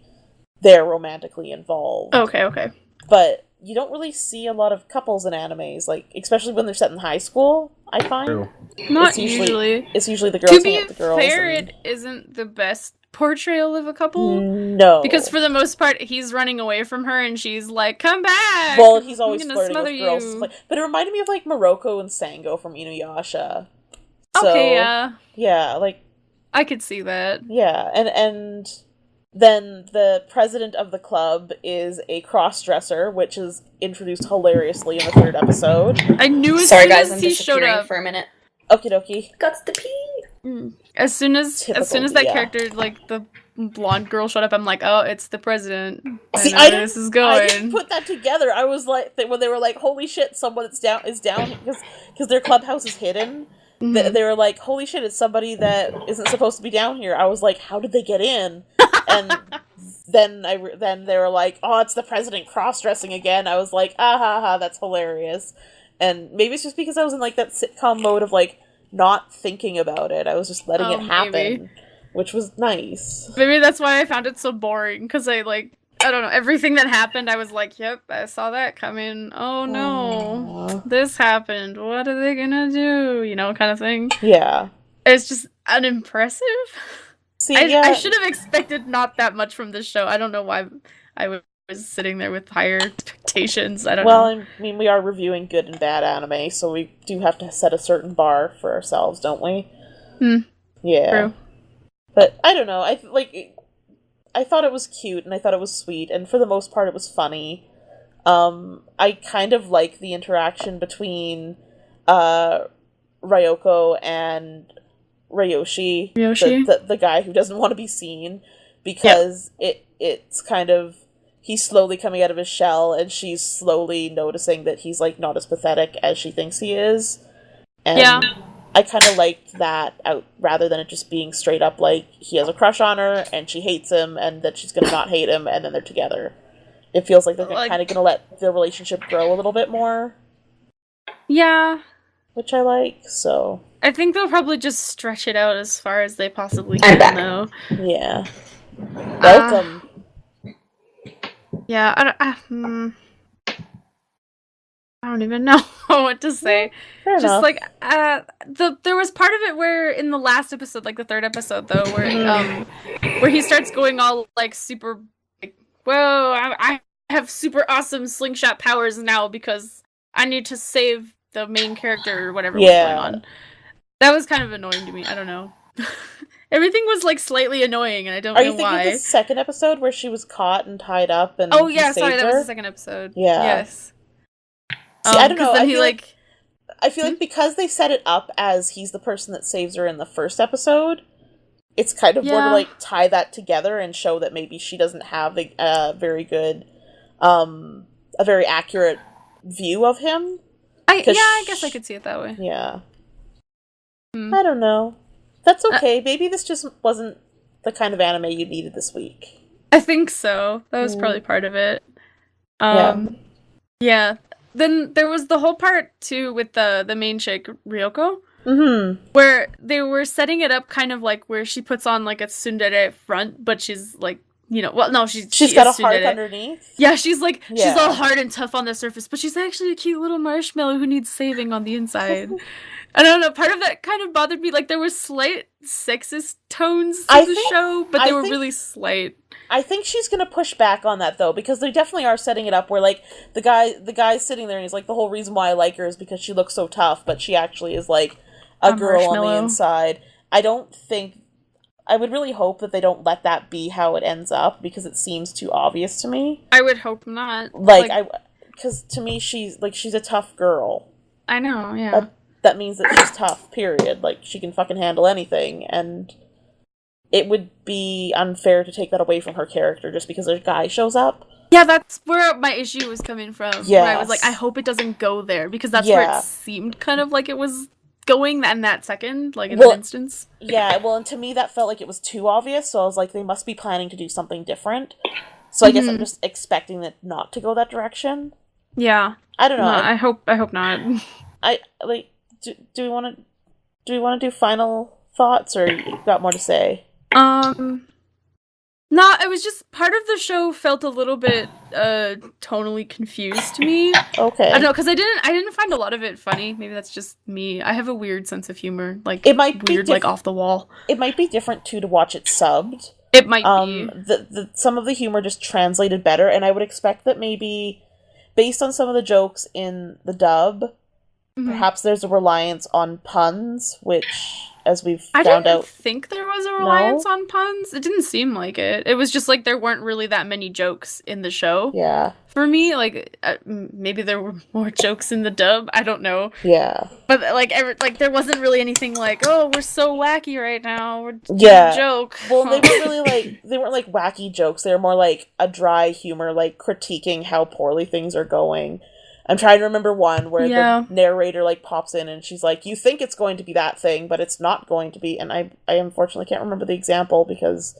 Speaker 1: they're romantically involved.
Speaker 2: Okay.
Speaker 1: But you don't really see a lot of couples in animes, like, especially when they're set in high school, I find.
Speaker 2: True. Not usually.
Speaker 1: It's usually the girls hang out with the girls.
Speaker 2: To be fair, it isn't the best portrayal of a couple.
Speaker 1: No.
Speaker 2: Because for the most part, he's running away from her, and she's like, come back!
Speaker 1: Well, he's always flirting with
Speaker 2: you.
Speaker 1: girls. But it reminded me of, like, Morocco and Sango from Inuyasha.
Speaker 2: Okay, yeah.
Speaker 1: Yeah, like...
Speaker 2: I could see that.
Speaker 1: Yeah, and then the president of the club is a cross-dresser, which is introduced hilariously in the 3rd episode.
Speaker 2: I knew as
Speaker 3: Sorry,
Speaker 2: soon
Speaker 3: guys,
Speaker 2: as
Speaker 3: I'm
Speaker 2: he showed up
Speaker 3: for a minute.
Speaker 1: Okie dokie.
Speaker 3: Guts to pee.
Speaker 2: As soon as that character, like, the blonde girl showed up, I'm like, oh, it's the president.
Speaker 1: See,
Speaker 2: I know where this is going.
Speaker 1: I didn't put that together. I was like, when they were like, holy shit, someone is down, because their clubhouse is hidden. They were like, holy shit, it's somebody that isn't supposed to be down here. I was like, how did they get in? And then then they were like, oh, it's the president cross-dressing again. I was like, ah ha ha, that's hilarious. And maybe it's just because I was in, like, that sitcom mode of, like, not thinking about it. I was just letting it happen, maybe. Which was nice.
Speaker 2: Maybe that's why I found it so boring, because I don't know, everything that happened, I was like, yep, I saw that coming. Oh no, this happened. What are they gonna do? You know, kind of thing.
Speaker 1: Yeah.
Speaker 2: It's just unimpressive.
Speaker 1: See,
Speaker 2: I should have expected not that much from this show. I don't know why I was sitting there with higher expectations. I don't know.
Speaker 1: Well, I mean, we are reviewing good and bad anime, so we do have to set a certain bar for ourselves, don't we? Yeah.
Speaker 2: True.
Speaker 1: But I don't know. I thought it was cute, and I thought it was sweet, and for the most part it was funny. I kind of like the interaction between Ryoko and Ryoshi. The guy who doesn't want to be seen, because it's kind of, he's slowly coming out of his shell, and she's slowly noticing that he's, like, not as pathetic as she thinks he is. And I kind of liked that out, rather than it just being straight up like he has a crush on her and she hates him and that she's gonna not hate him and then they're together. It feels like they're kind of gonna let the relationship grow a little bit more.
Speaker 2: Yeah.
Speaker 1: Which I like, so.
Speaker 2: I think they'll probably just stretch it out as far as they possibly can, though.
Speaker 1: Yeah. Welcome.
Speaker 2: Yeah, I don't even know what to say.
Speaker 1: Fair
Speaker 2: just
Speaker 1: enough.
Speaker 2: Like there was part of it where in the last episode, like the third episode though, where he starts going all like super like, whoa, I have super awesome slingshot powers now because I need to save the main character or whatever was going on. That was kind of annoying to me. I don't know. Everything was like slightly annoying, and I don't know why.
Speaker 1: Are you thinking of the second episode where she was caught and tied up and
Speaker 2: oh yeah, sorry, that was
Speaker 1: her?
Speaker 2: the second episode.
Speaker 1: Yeah.
Speaker 2: Yes.
Speaker 1: See, I don't know.
Speaker 2: Then
Speaker 1: I feel like because they set it up as he's the person that saves her in the first episode, it's kind of more to like tie that together and show that maybe she doesn't have a very good, a very accurate view of him.
Speaker 2: I guess I could see it that way.
Speaker 1: Yeah. I don't know. That's okay. Maybe this just wasn't the kind of anime you needed this week.
Speaker 2: I think so. That was probably part of it. Yeah. Then there was the whole part, too, with the main chick, Ryoko. Where they were setting it up kind of like where she puts on, like, a tsundere front, but she's, like, you know, well, no, she's
Speaker 1: got a heart underneath.
Speaker 2: Yeah, she's, like, she's all hard and tough on the surface, but she's actually a cute little marshmallow who needs saving on the inside. I don't know, part of that kind of bothered me. Like, there were slight sexist tones to the show, but they were really slight.
Speaker 1: I think she's gonna push back on that, though, because they definitely are setting it up where, like, the guy's sitting there and he's like, the whole reason why I like her is because she looks so tough, but she actually is, like, a girl on the inside. I would really hope that they don't let that be how it ends up, because it seems too obvious to me.
Speaker 2: I would hope not.
Speaker 1: Because to me, she's a tough girl.
Speaker 2: I know, yeah.
Speaker 1: That means that she's tough, period. Like, she can fucking handle anything, and it would be unfair to take that away from her character just because a guy shows up.
Speaker 2: Yeah, that's where my issue was coming from.
Speaker 1: Yes.
Speaker 2: Where I was like, I hope it doesn't go there, because that's where it seemed kind of like it was going in that second, like in that instance.
Speaker 1: Yeah, well, and to me that felt like it was too obvious, so I was like, they must be planning to do something different. So I guess I'm just expecting it not to go that direction.
Speaker 2: Yeah.
Speaker 1: I don't know.
Speaker 2: No, I hope not.
Speaker 1: Do we want to do final thoughts, or you got more to say?
Speaker 2: No, it was just part of the show felt a little bit tonally confused to me.
Speaker 1: Okay.
Speaker 2: I don't know, because I didn't find a lot of it funny. Maybe that's just me. I have a weird sense of humor, like
Speaker 1: it might
Speaker 2: weird,
Speaker 1: be
Speaker 2: like off the wall.
Speaker 1: It might be different too to watch it subbed.
Speaker 2: It might be.
Speaker 1: Some of the humor just translated better, and I would expect that maybe based on some of the jokes in the dub, perhaps there's a reliance on puns, which, as we've found out...
Speaker 2: I didn't think there was a reliance on puns. It didn't seem like it. It was just like there weren't really that many jokes in the show.
Speaker 1: Yeah.
Speaker 2: For me, like, maybe there were more jokes in the dub. I don't know.
Speaker 1: Yeah.
Speaker 2: But, there wasn't really anything like, oh, we're so wacky right now. We're doing a joke.
Speaker 1: Well, they weren't like wacky jokes. They were more like a dry humor, like critiquing how poorly things are going. I'm trying to remember one where the narrator like pops in and she's like, you think it's going to be that thing, but it's not going to be. And I unfortunately can't remember the example because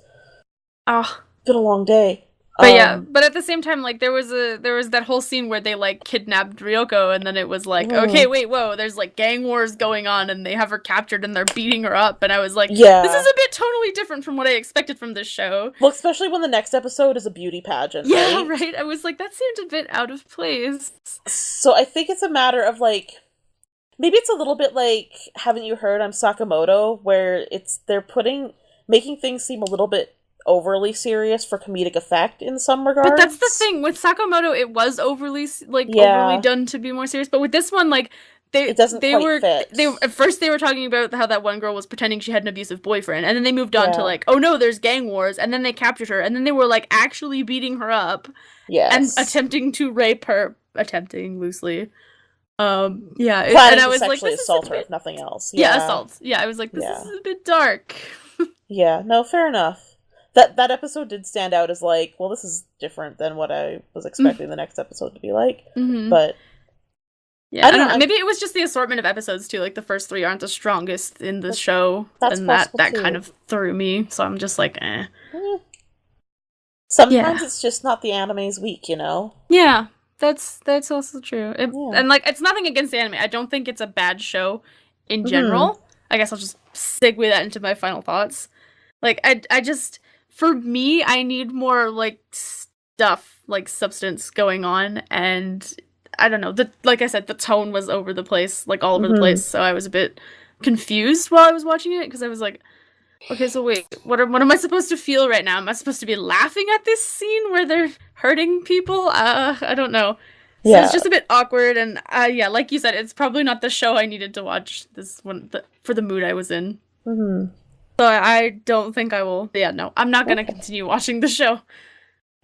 Speaker 2: Oh.
Speaker 1: It's been a long day.
Speaker 2: But yeah, but at the same time, like, there was that whole scene where they, like, kidnapped Ryoko, and then it was like, okay, wait, whoa, there's, like, gang wars going on, and they have her captured, and they're beating her up, and I was like, this is a bit totally different from what I expected from this show.
Speaker 1: Well, especially when the next episode is a beauty pageant,
Speaker 2: yeah, right? I was like, that seemed a bit out of place.
Speaker 1: So I think it's a matter of, like, maybe it's a little bit like, haven't you heard, I'm Sakamoto, where they're making things seem a little bit overly serious for comedic effect in some regards.
Speaker 2: But that's the thing with Sakamoto, it was overly done to be more serious. But with this one, like,
Speaker 1: it doesn't quite fit.
Speaker 2: At first they were talking about how that one girl was pretending she had an abusive boyfriend, and then they moved on to like, oh no, there's gang wars, and then they captured her, and then they were like actually beating her up, and attempting to rape her, loosely. And I was like, this
Speaker 1: assault
Speaker 2: is
Speaker 1: her if nothing else.
Speaker 2: Yeah, assault. Yeah, I was like, this is a bit dark.
Speaker 1: Yeah, no, fair enough. That episode did stand out as like, well, this is different than what I was expecting the next episode to be like. But
Speaker 2: yeah, I don't know. Maybe it was just the assortment of episodes too. Like the first 3 aren't the strongest in the show, and that kind of threw me. So I'm just like, eh.
Speaker 1: Sometimes it's just not the anime's week, you know?
Speaker 2: Yeah, that's also true. And like, it's nothing against the anime. I don't think it's a bad show in general. I guess I'll just segue that into my final thoughts. Like, I just, for me, I need more, like, stuff, like, substance going on, and I don't know, like I said, the tone was over the place, like, all over the place, so I was a bit confused while I was watching it, because I was like, okay, so wait, what am I supposed to feel right now? Am I supposed to be laughing at this scene where they're hurting people? I don't know. So it's just a bit awkward, and like you said, it's probably not the show I needed to watch this one for the mood I was in. So I don't think I will. Yeah, no, I'm not gonna continue watching the show.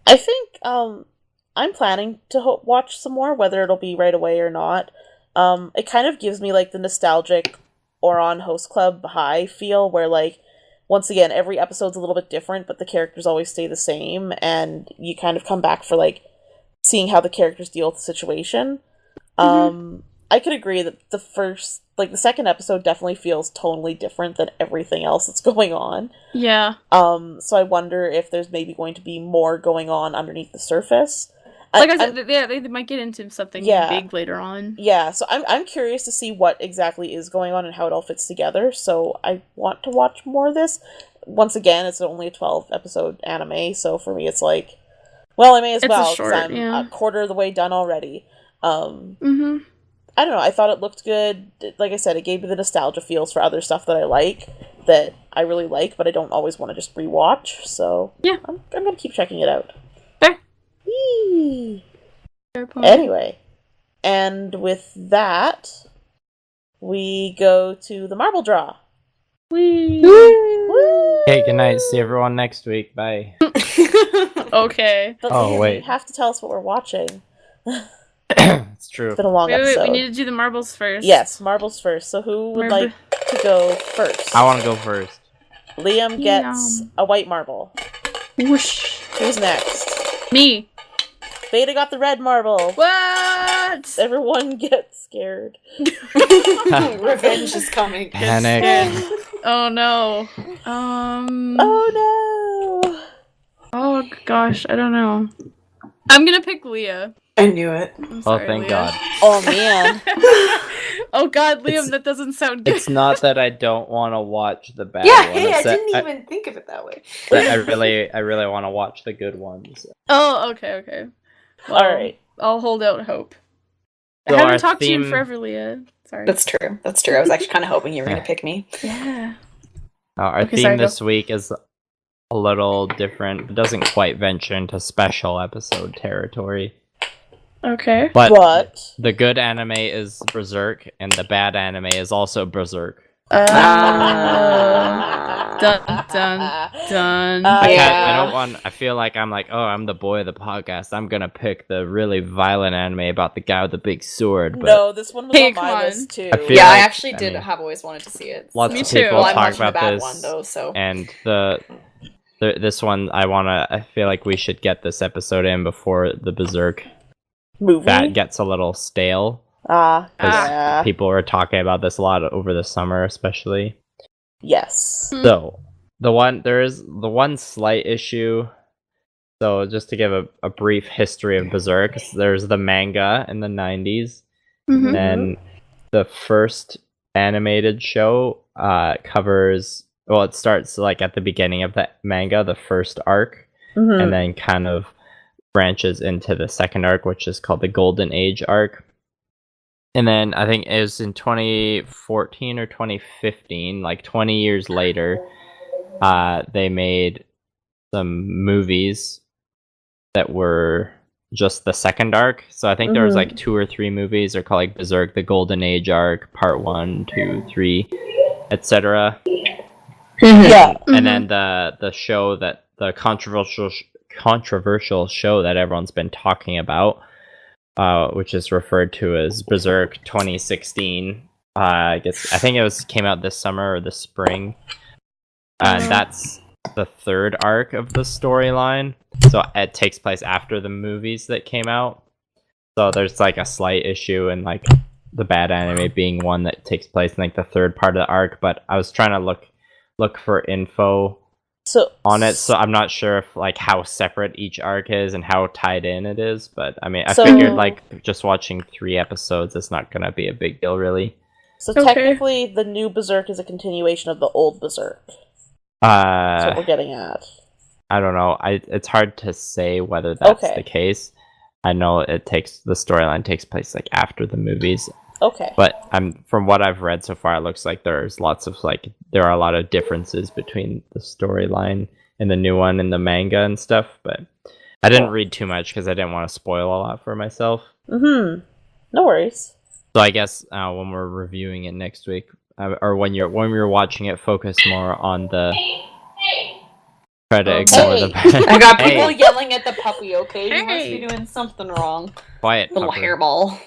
Speaker 1: I think I'm planning to watch some more, whether it'll be right away or not. It kind of gives me like the nostalgic Oran Host Club high feel, where like once again every episode's a little bit different, but the characters always stay the same, and you kind of come back for like seeing how the characters deal with the situation. I could agree that the second episode definitely feels tonally different than everything else that's going on.
Speaker 2: Yeah.
Speaker 1: So I wonder if there's maybe going to be more going on underneath the surface.
Speaker 2: Like I said, they might get into something big later on.
Speaker 1: Yeah, so I'm curious to see what exactly is going on and how it all fits together, so I want to watch more of this. Once again, it's only a 12-episode anime, so for me it's like, well, I may as well, because I'm a quarter of the way done already. I don't know, I thought it looked good. Like I said, it gave me the nostalgia feels for other stuff that I really like, but I don't always want to just rewatch, so
Speaker 2: yeah,
Speaker 1: I'm going to keep checking it out.
Speaker 2: Fair.
Speaker 1: Whee!
Speaker 2: Fair point.
Speaker 1: Anyway, and with that, we go to the marble draw.
Speaker 2: Whee!
Speaker 1: Woo!
Speaker 4: Okay, good night. See everyone next week. Bye.
Speaker 2: Okay.
Speaker 1: But wait. You have to tell us what we're watching.
Speaker 4: It's true.
Speaker 1: It's been a long episode.
Speaker 2: We need to do the marbles first.
Speaker 1: Yes, marbles first. So who would like to go first?
Speaker 4: I want to go first.
Speaker 1: Liam gets a white marble.
Speaker 2: Whoosh.
Speaker 1: Who's next?
Speaker 2: Me.
Speaker 1: Veda got the red marble.
Speaker 2: What?
Speaker 1: Everyone gets scared.
Speaker 3: Revenge is coming.
Speaker 4: Panic.
Speaker 2: Oh no.
Speaker 1: Oh no.
Speaker 2: Oh gosh, I don't know. I'm gonna pick Leah.
Speaker 3: I knew it.
Speaker 4: Oh, thank
Speaker 2: Leah.
Speaker 4: God.
Speaker 1: Oh man.
Speaker 2: Oh God, Liam, that doesn't sound good.
Speaker 4: It's not that I don't want to watch the bad
Speaker 3: one.
Speaker 4: Hey,
Speaker 3: I didn't even think of it that way.
Speaker 4: I really want to watch the good ones.
Speaker 2: Oh, okay. Well,
Speaker 1: all right.
Speaker 2: I'll hold out hope.
Speaker 4: So
Speaker 2: I haven't talked to you in forever, Leah. Sorry.
Speaker 3: That's true. I was actually kind of hoping you were going to pick me.
Speaker 2: Yeah.
Speaker 4: Our theme this week is a little different. It doesn't quite venture into special episode territory.
Speaker 2: Okay.
Speaker 4: But the good anime is Berserk, and the bad anime is also Berserk.
Speaker 2: Dun.
Speaker 4: I feel like I'm the boy of the podcast. I'm gonna pick the really violent anime about the guy with the big sword. But
Speaker 1: no, this one was on my list too.
Speaker 3: I actually have always wanted to see it.
Speaker 4: Lots of people talk about this, one, though, so. And this one I feel like we should get this episode in before the Berserk movie that gets a little stale. People were talking about this a lot over the summer, especially.
Speaker 1: Yes.
Speaker 4: So, there is the one slight issue. So just to give a brief history of Berserk, there's the manga in the 90s.
Speaker 2: Mhm.
Speaker 4: Then the first animated show covers, well, it starts like at the beginning of the manga, the first arc, and then kind of branches into the second arc, which is called the Golden Age arc. And then I think it was in 2014 or 2015, like 20 years later, they made some movies that were just the second arc. So I think there was like 2 or 3 movies. They're called like Berserk, the Golden Age arc, part 1, 2, 3, etc.
Speaker 1: Yeah.
Speaker 4: And then the show that the controversial show that everyone's been talking about, which is referred to as Berserk 2016. I think it came out this summer or this spring, and that's the third arc of the storyline. So it takes place after the movies that came out. So there's like a slight issue in like the bad anime being one that takes place in like the third part of the arc. But I was trying to look for info on it, so I'm not sure if like how separate each arc is and how tied in it is. But I mean, I figured like just watching 3 episodes is not gonna be a big deal, really.
Speaker 1: So technically, the new Berserk is a continuation of the old Berserk. That's what we're getting at.
Speaker 4: I don't know. It's hard to say whether that's the case. I know the storyline takes place like after the movies.
Speaker 1: Okay.
Speaker 4: But from what I've read so far, it looks like there are a lot of differences between the storyline and the new one and the manga and stuff. But I didn't read too much because I didn't want to spoil a lot for myself.
Speaker 1: No worries.
Speaker 4: So I guess when we're reviewing it next week, or when you're watching it, focus more on the. Try to ignore the.
Speaker 3: I got people yelling at the puppy. Okay, you must be doing something wrong.
Speaker 4: Quiet,
Speaker 3: little
Speaker 4: pupper.
Speaker 3: Hairball.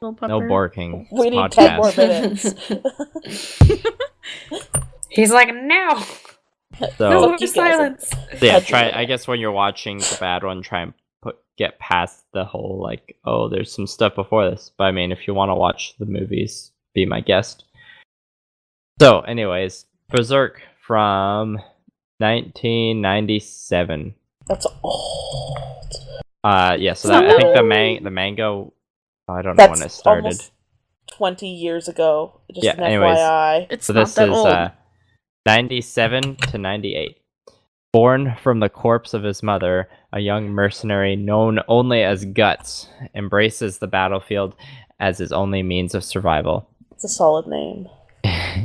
Speaker 4: No barking.
Speaker 1: We need 10 more minutes.
Speaker 3: He's like, no.
Speaker 4: So
Speaker 3: keep silence.
Speaker 4: Yeah, try. I guess when you're watching the bad one, try and get past the whole like, oh, there's some stuff before this. But I mean, if you want to watch the movies, be my guest. So, anyways, Berserk from 1997.
Speaker 1: That's old.
Speaker 4: Yeah. So I think the manga. I don't know when it started.
Speaker 1: Almost 20 years ago. Just
Speaker 4: yeah.
Speaker 1: an
Speaker 4: Anyways,
Speaker 1: FYI.
Speaker 2: It's
Speaker 4: so
Speaker 2: not
Speaker 4: this
Speaker 2: that
Speaker 4: is
Speaker 2: old.
Speaker 4: 97 to 98. Born from the corpse of his mother, a young mercenary known only as Guts embraces the battlefield as his only means of survival.
Speaker 1: It's a solid name.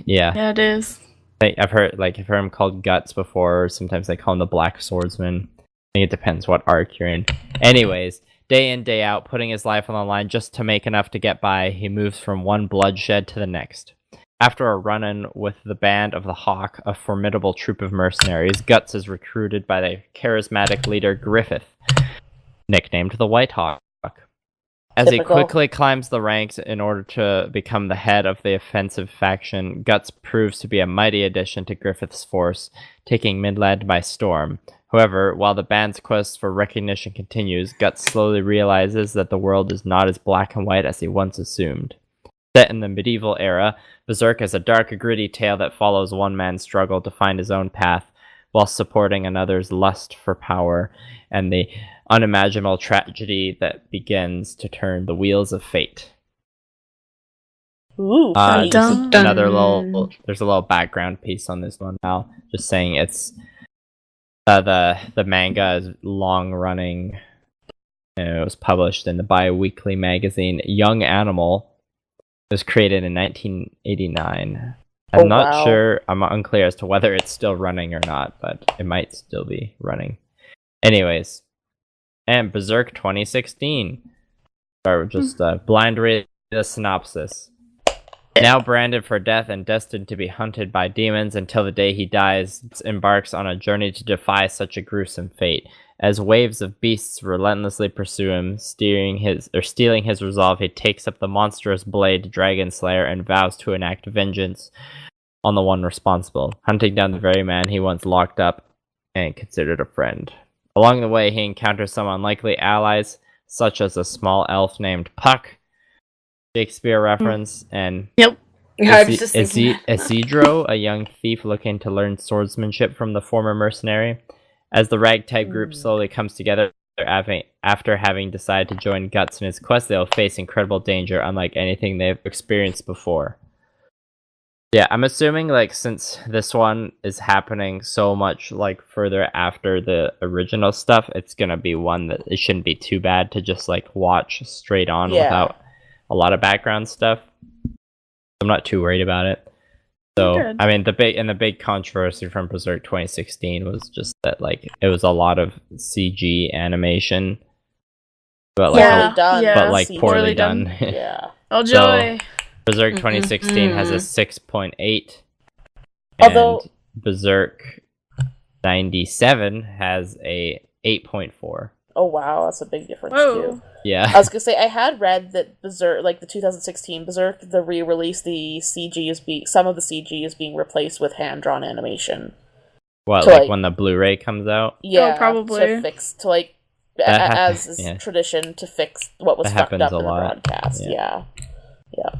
Speaker 4: Yeah,
Speaker 2: it is.
Speaker 4: I've heard him called Guts before. Or sometimes they call him the Black Swordsman. I think it depends what arc you're in. Anyways, day in, day out, putting his life on the line just to make enough to get by, he moves from one bloodshed to the next. After a run-in with the Band of the Hawk, a formidable troop of mercenaries, Guts is recruited by the charismatic leader Griffith, nicknamed the White Hawk. As he quickly climbs the ranks in order to become the head of the offensive faction, Guts proves to be a mighty addition to Griffith's force, taking Midland by storm. However, while the band's quest for recognition continues, Guts slowly realizes that the world is not as black and white as he once assumed. Set in the medieval era, Berserk is a dark, gritty tale that follows one man's struggle to find his own path, while supporting another's lust for power, and the unimaginable tragedy that begins to turn the wheels of fate.
Speaker 1: Ooh,
Speaker 4: there's a little background piece on this one now, just saying it's the manga is long running, and it was published in the bi-weekly magazine Young Animal. It was created in 1989. I'm not sure, I'm unclear as to whether it's still running or not, but it might still be running. Anyways, and Berserk 2016. Or just blind read the synopsis. Now branded for death and destined to be hunted by demons until the day he dies, embarks on a journey to defy such a gruesome fate. As waves of beasts relentlessly pursue him, stealing his resolve, he takes up the monstrous blade Dragon Slayer and vows to enact vengeance on the one responsible, hunting down the very man he once locked up and considered a friend. Along the way, he encounters some unlikely allies, such as a small elf named Puck, Shakespeare reference, and
Speaker 3: I was just thinking that.
Speaker 4: Isidro, a young thief looking to learn swordsmanship from the former mercenary. As the ragtag group slowly comes together after having decided to join Guts in his quest, they'll face incredible danger unlike anything they've experienced before. Yeah, I'm assuming, like, since this one is happening so much, like, further after the original stuff, it's gonna be one that it shouldn't be too bad to just, like, watch straight on without a lot of background stuff. I'm not too worried about it. So,
Speaker 2: Good.
Speaker 4: I mean, the big controversy from Berserk 2016 was just that, like, it was a lot of CG animation, but, like,
Speaker 1: Poorly done.
Speaker 2: Yeah.
Speaker 4: but, like,
Speaker 1: CG.
Speaker 4: poorly done.
Speaker 1: Yeah.
Speaker 2: Oh, joy.
Speaker 4: Berserk 2016 has a 6.8,
Speaker 1: Although-
Speaker 4: and Berserk 97 has a 8.4.
Speaker 1: Oh wow, that's a big difference
Speaker 2: Whoa.
Speaker 1: too.
Speaker 4: Yeah.
Speaker 1: I was gonna say I had read that Berserk, like the 2016 Berserk, the re-release, some of the CG is being replaced with hand-drawn animation.
Speaker 4: What,
Speaker 1: to,
Speaker 4: like
Speaker 1: like-
Speaker 4: when the Blu-ray comes out?
Speaker 1: Yeah,
Speaker 2: probably.
Speaker 1: to fix as is tradition to fix what was
Speaker 4: That
Speaker 1: fucked
Speaker 4: happens
Speaker 1: up
Speaker 4: a
Speaker 1: in the
Speaker 4: lot.
Speaker 1: broadcast.
Speaker 4: Yeah.
Speaker 1: Yeah.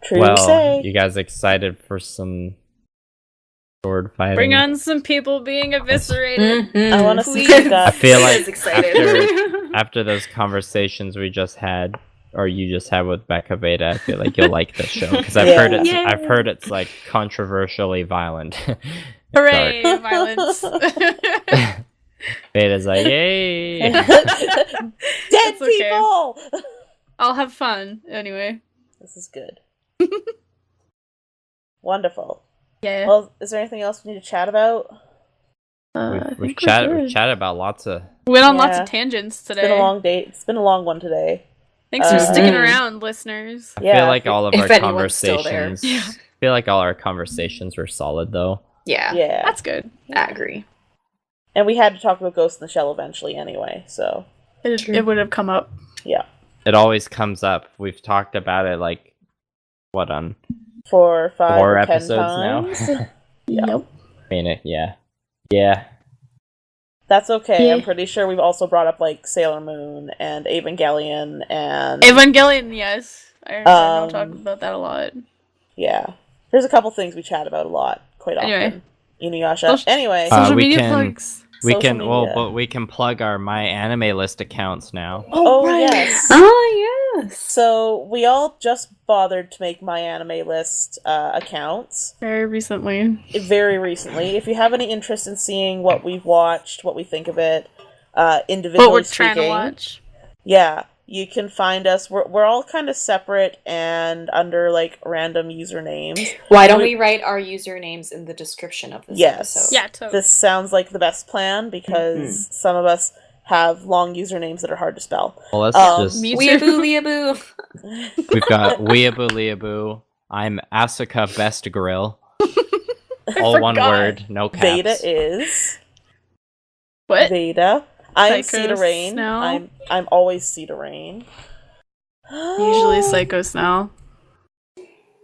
Speaker 1: True
Speaker 4: Well,
Speaker 1: say.
Speaker 4: you guys excited for some sword fighting?
Speaker 2: Bring on some people being eviscerated.
Speaker 1: I want to see
Speaker 2: Please.
Speaker 1: some guts.
Speaker 4: I feel like
Speaker 3: excited.
Speaker 4: after those conversations we just had, or you just had with Becca Veda, I feel like you'll like this show because I've
Speaker 1: Yeah.
Speaker 4: heard it's like controversially violent.
Speaker 2: Hooray, violence.
Speaker 4: Veda's like, yay!
Speaker 1: Dead
Speaker 2: It's okay.
Speaker 1: people.
Speaker 2: I'll have fun anyway.
Speaker 1: This is good. Wonderful.
Speaker 2: Yeah.
Speaker 1: Well, is there anything else we need to chat about?
Speaker 2: I
Speaker 4: We've
Speaker 2: think we're good.
Speaker 4: chatted about lots of.
Speaker 2: We went on lots
Speaker 1: Yeah.
Speaker 2: of tangents today.
Speaker 1: It's been a long day. It's been a long one today.
Speaker 2: Thanks for
Speaker 1: Mhm.
Speaker 2: sticking around, listeners.
Speaker 4: I feel like all of
Speaker 3: If
Speaker 4: our
Speaker 3: anyone's still there.
Speaker 4: conversations. I feel like all our conversations were solid though.
Speaker 3: Yeah,
Speaker 1: Yeah.
Speaker 2: That's good.
Speaker 3: I agree.
Speaker 1: And we had to talk about Ghost in the Shell eventually anyway, so
Speaker 2: It would have come up.
Speaker 1: yeah.
Speaker 4: It always comes up. We've talked about it like what on
Speaker 1: 4, 5,
Speaker 4: 4
Speaker 1: or 10
Speaker 4: episodes
Speaker 1: times.
Speaker 4: now.
Speaker 1: Yeah.
Speaker 2: Yep.
Speaker 4: I mean, yeah.
Speaker 1: That's okay.
Speaker 2: Yeah.
Speaker 1: I'm pretty sure we've also brought up like Sailor Moon and Evangelion and
Speaker 2: Evangelion, yes. I know
Speaker 1: Um,
Speaker 2: talk about that a lot.
Speaker 1: yeah. There's a couple things we chat about a lot, quite
Speaker 2: Anyway.
Speaker 1: often. Inuyasha.
Speaker 2: Social-
Speaker 1: Anyway,
Speaker 2: Social
Speaker 4: we
Speaker 2: media
Speaker 4: can-
Speaker 2: plugs.
Speaker 4: We
Speaker 1: Social
Speaker 4: can
Speaker 1: media.
Speaker 4: but we can plug our My Anime List accounts now.
Speaker 1: Oh, yes.
Speaker 3: Oh, yes.
Speaker 1: So we all just bothered to make My Anime List accounts
Speaker 2: Very recently.
Speaker 1: very recently. If you have any interest in seeing what we've watched, what we think of it, individually
Speaker 2: What we're
Speaker 1: speaking,
Speaker 2: trying to watch.
Speaker 1: yeah, you can find us. We're all kind of separate and under like random usernames.
Speaker 3: Why don't we write our usernames in the description of this
Speaker 1: Yes.
Speaker 3: episode?
Speaker 2: Yeah, totally.
Speaker 1: This sounds like the best plan because some of us have long usernames that are hard to spell.
Speaker 4: Well, let's just
Speaker 2: me-
Speaker 3: Weeaboo, leeaboo.
Speaker 4: we've got Weeaboo Leeaboo. I'm Asuka Best Grill. All one
Speaker 2: forgot.
Speaker 4: word, no caps.
Speaker 1: Veda is
Speaker 2: What?
Speaker 1: Veda. I'm
Speaker 2: Psycho
Speaker 1: Cedar Rain.
Speaker 2: Snow.
Speaker 1: I'm always Cedar Rain.
Speaker 2: Usually Psycho Snow.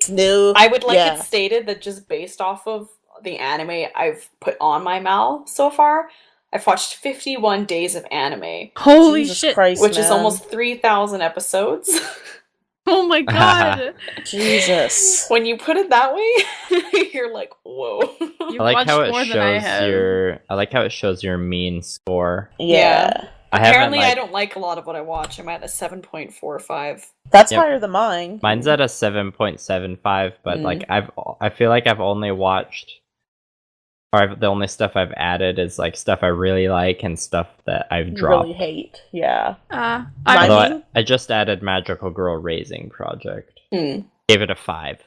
Speaker 1: No.
Speaker 3: I would like
Speaker 1: yeah.
Speaker 3: it stated that just based off of the anime I've put on my MAL so far, I've watched 51 days of anime,
Speaker 2: Holy
Speaker 1: Jesus
Speaker 2: shit.
Speaker 1: Christ,
Speaker 3: which is
Speaker 1: man.
Speaker 3: almost 3,000 episodes.
Speaker 2: Oh my god.
Speaker 1: Jesus.
Speaker 3: When you put it that way, you're like, whoa.
Speaker 2: You've
Speaker 4: I like
Speaker 2: watched
Speaker 4: how it
Speaker 2: more than I
Speaker 4: shows
Speaker 2: have.
Speaker 4: your mean score.
Speaker 1: Yeah.
Speaker 4: I haven't,
Speaker 3: Apparently,
Speaker 4: like-
Speaker 3: I don't like a lot of what I watch. I'm at a 7.45.
Speaker 1: That's
Speaker 4: Yep.
Speaker 1: higher than mine.
Speaker 4: Mine's at a 7.75, but like I feel like I've only watched, the only stuff I've added is like stuff I really like and stuff that I've
Speaker 1: You
Speaker 4: dropped.
Speaker 1: really hate. Yeah.
Speaker 2: I
Speaker 1: Mine-
Speaker 4: Although I just added Magical Girl Raising Project.
Speaker 3: Hmm.
Speaker 4: Gave it a 5.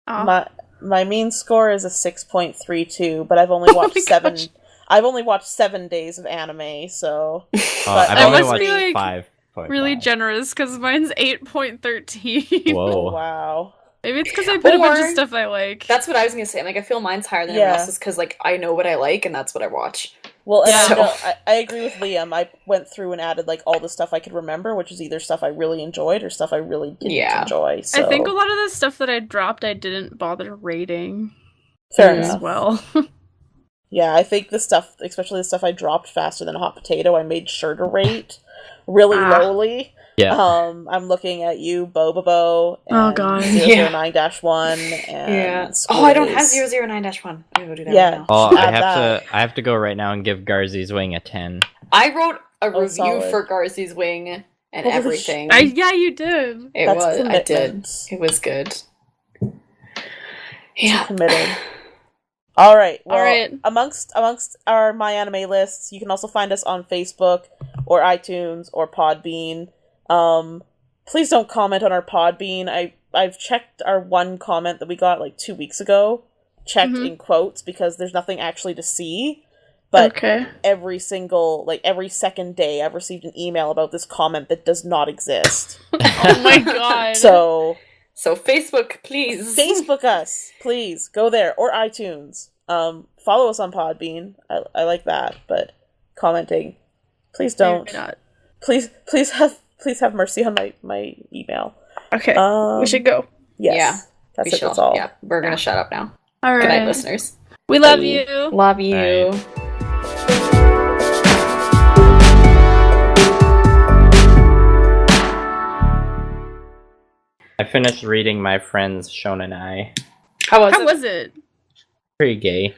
Speaker 2: oh.
Speaker 1: My mean score is a 6.32, but I've only watched
Speaker 2: my
Speaker 1: 7.
Speaker 2: gosh.
Speaker 1: I've only watched 7 days of anime, so But
Speaker 4: I've
Speaker 1: that
Speaker 4: only
Speaker 1: must be,
Speaker 4: watched
Speaker 2: like,
Speaker 4: 5.
Speaker 2: really generous because mine's 8.13.
Speaker 4: Whoa.
Speaker 1: wow.
Speaker 2: Maybe it's because I put a bunch of
Speaker 3: Or-
Speaker 2: stuff I like.
Speaker 3: That's what I was gonna say. Like, I feel mine's higher than
Speaker 1: Yeah.
Speaker 3: everyone else's because, like, I know what I like and that's what I watch.
Speaker 1: Well, and
Speaker 2: Yeah.
Speaker 1: I agree with Liam. I went through and added like all the stuff I could remember, which is either stuff I really enjoyed or stuff I really didn't
Speaker 3: Yeah.
Speaker 1: enjoy. So
Speaker 2: I think a lot of the stuff that I dropped I didn't bother rating
Speaker 1: fair
Speaker 3: Mm.
Speaker 2: as
Speaker 1: enough.
Speaker 2: well.
Speaker 1: Yeah, I think the stuff, especially the stuff I dropped faster than a hot potato, I made sure to rate really lowly.
Speaker 4: Yeah.
Speaker 1: I'm looking at you, Bobobo, and
Speaker 2: Oh, God.
Speaker 1: 009-1, and
Speaker 3: Yeah.
Speaker 1: Squid
Speaker 3: Oh, I don't have
Speaker 1: is-
Speaker 3: 009-1. I'm gonna go do that
Speaker 1: Yeah.
Speaker 3: right now.
Speaker 4: Oh,
Speaker 1: Add
Speaker 4: I have to go right now and give Garzy's Wing a 10.
Speaker 3: I wrote a review
Speaker 1: solid.
Speaker 3: for Garzy's Wing and
Speaker 1: Holy
Speaker 3: everything.
Speaker 2: Yeah, you did.
Speaker 3: It
Speaker 1: That's
Speaker 3: was. I did.
Speaker 1: commitment.
Speaker 3: It was good. Yeah.
Speaker 1: Committed. All right. Well,
Speaker 2: All right.
Speaker 1: amongst our My Anime lists, you can also find us on Facebook or iTunes or Podbean. Please don't comment on our Podbean. I've checked our one comment that we got like 2 weeks ago. Checked in quotes because there's nothing actually to see. But every second day, I've received an email about this comment that does not exist.
Speaker 2: Oh my god.
Speaker 1: So
Speaker 3: Facebook, please.
Speaker 1: Facebook us, please. Go there. Or iTunes. Follow us on Podbean. I like that, but commenting, please don't.
Speaker 2: Maybe not.
Speaker 1: Please have mercy on my email.
Speaker 2: Okay. We should go.
Speaker 1: Yes.
Speaker 3: Yeah.
Speaker 1: That's all.
Speaker 3: Yeah, we're gonna shut up now.
Speaker 2: All right.
Speaker 3: Good night, listeners.
Speaker 2: We love you.
Speaker 3: Love you.
Speaker 4: Bye. I finished reading my friend's Shonen Ai.
Speaker 3: How was
Speaker 2: How
Speaker 3: it?
Speaker 2: was it?
Speaker 4: Pretty gay.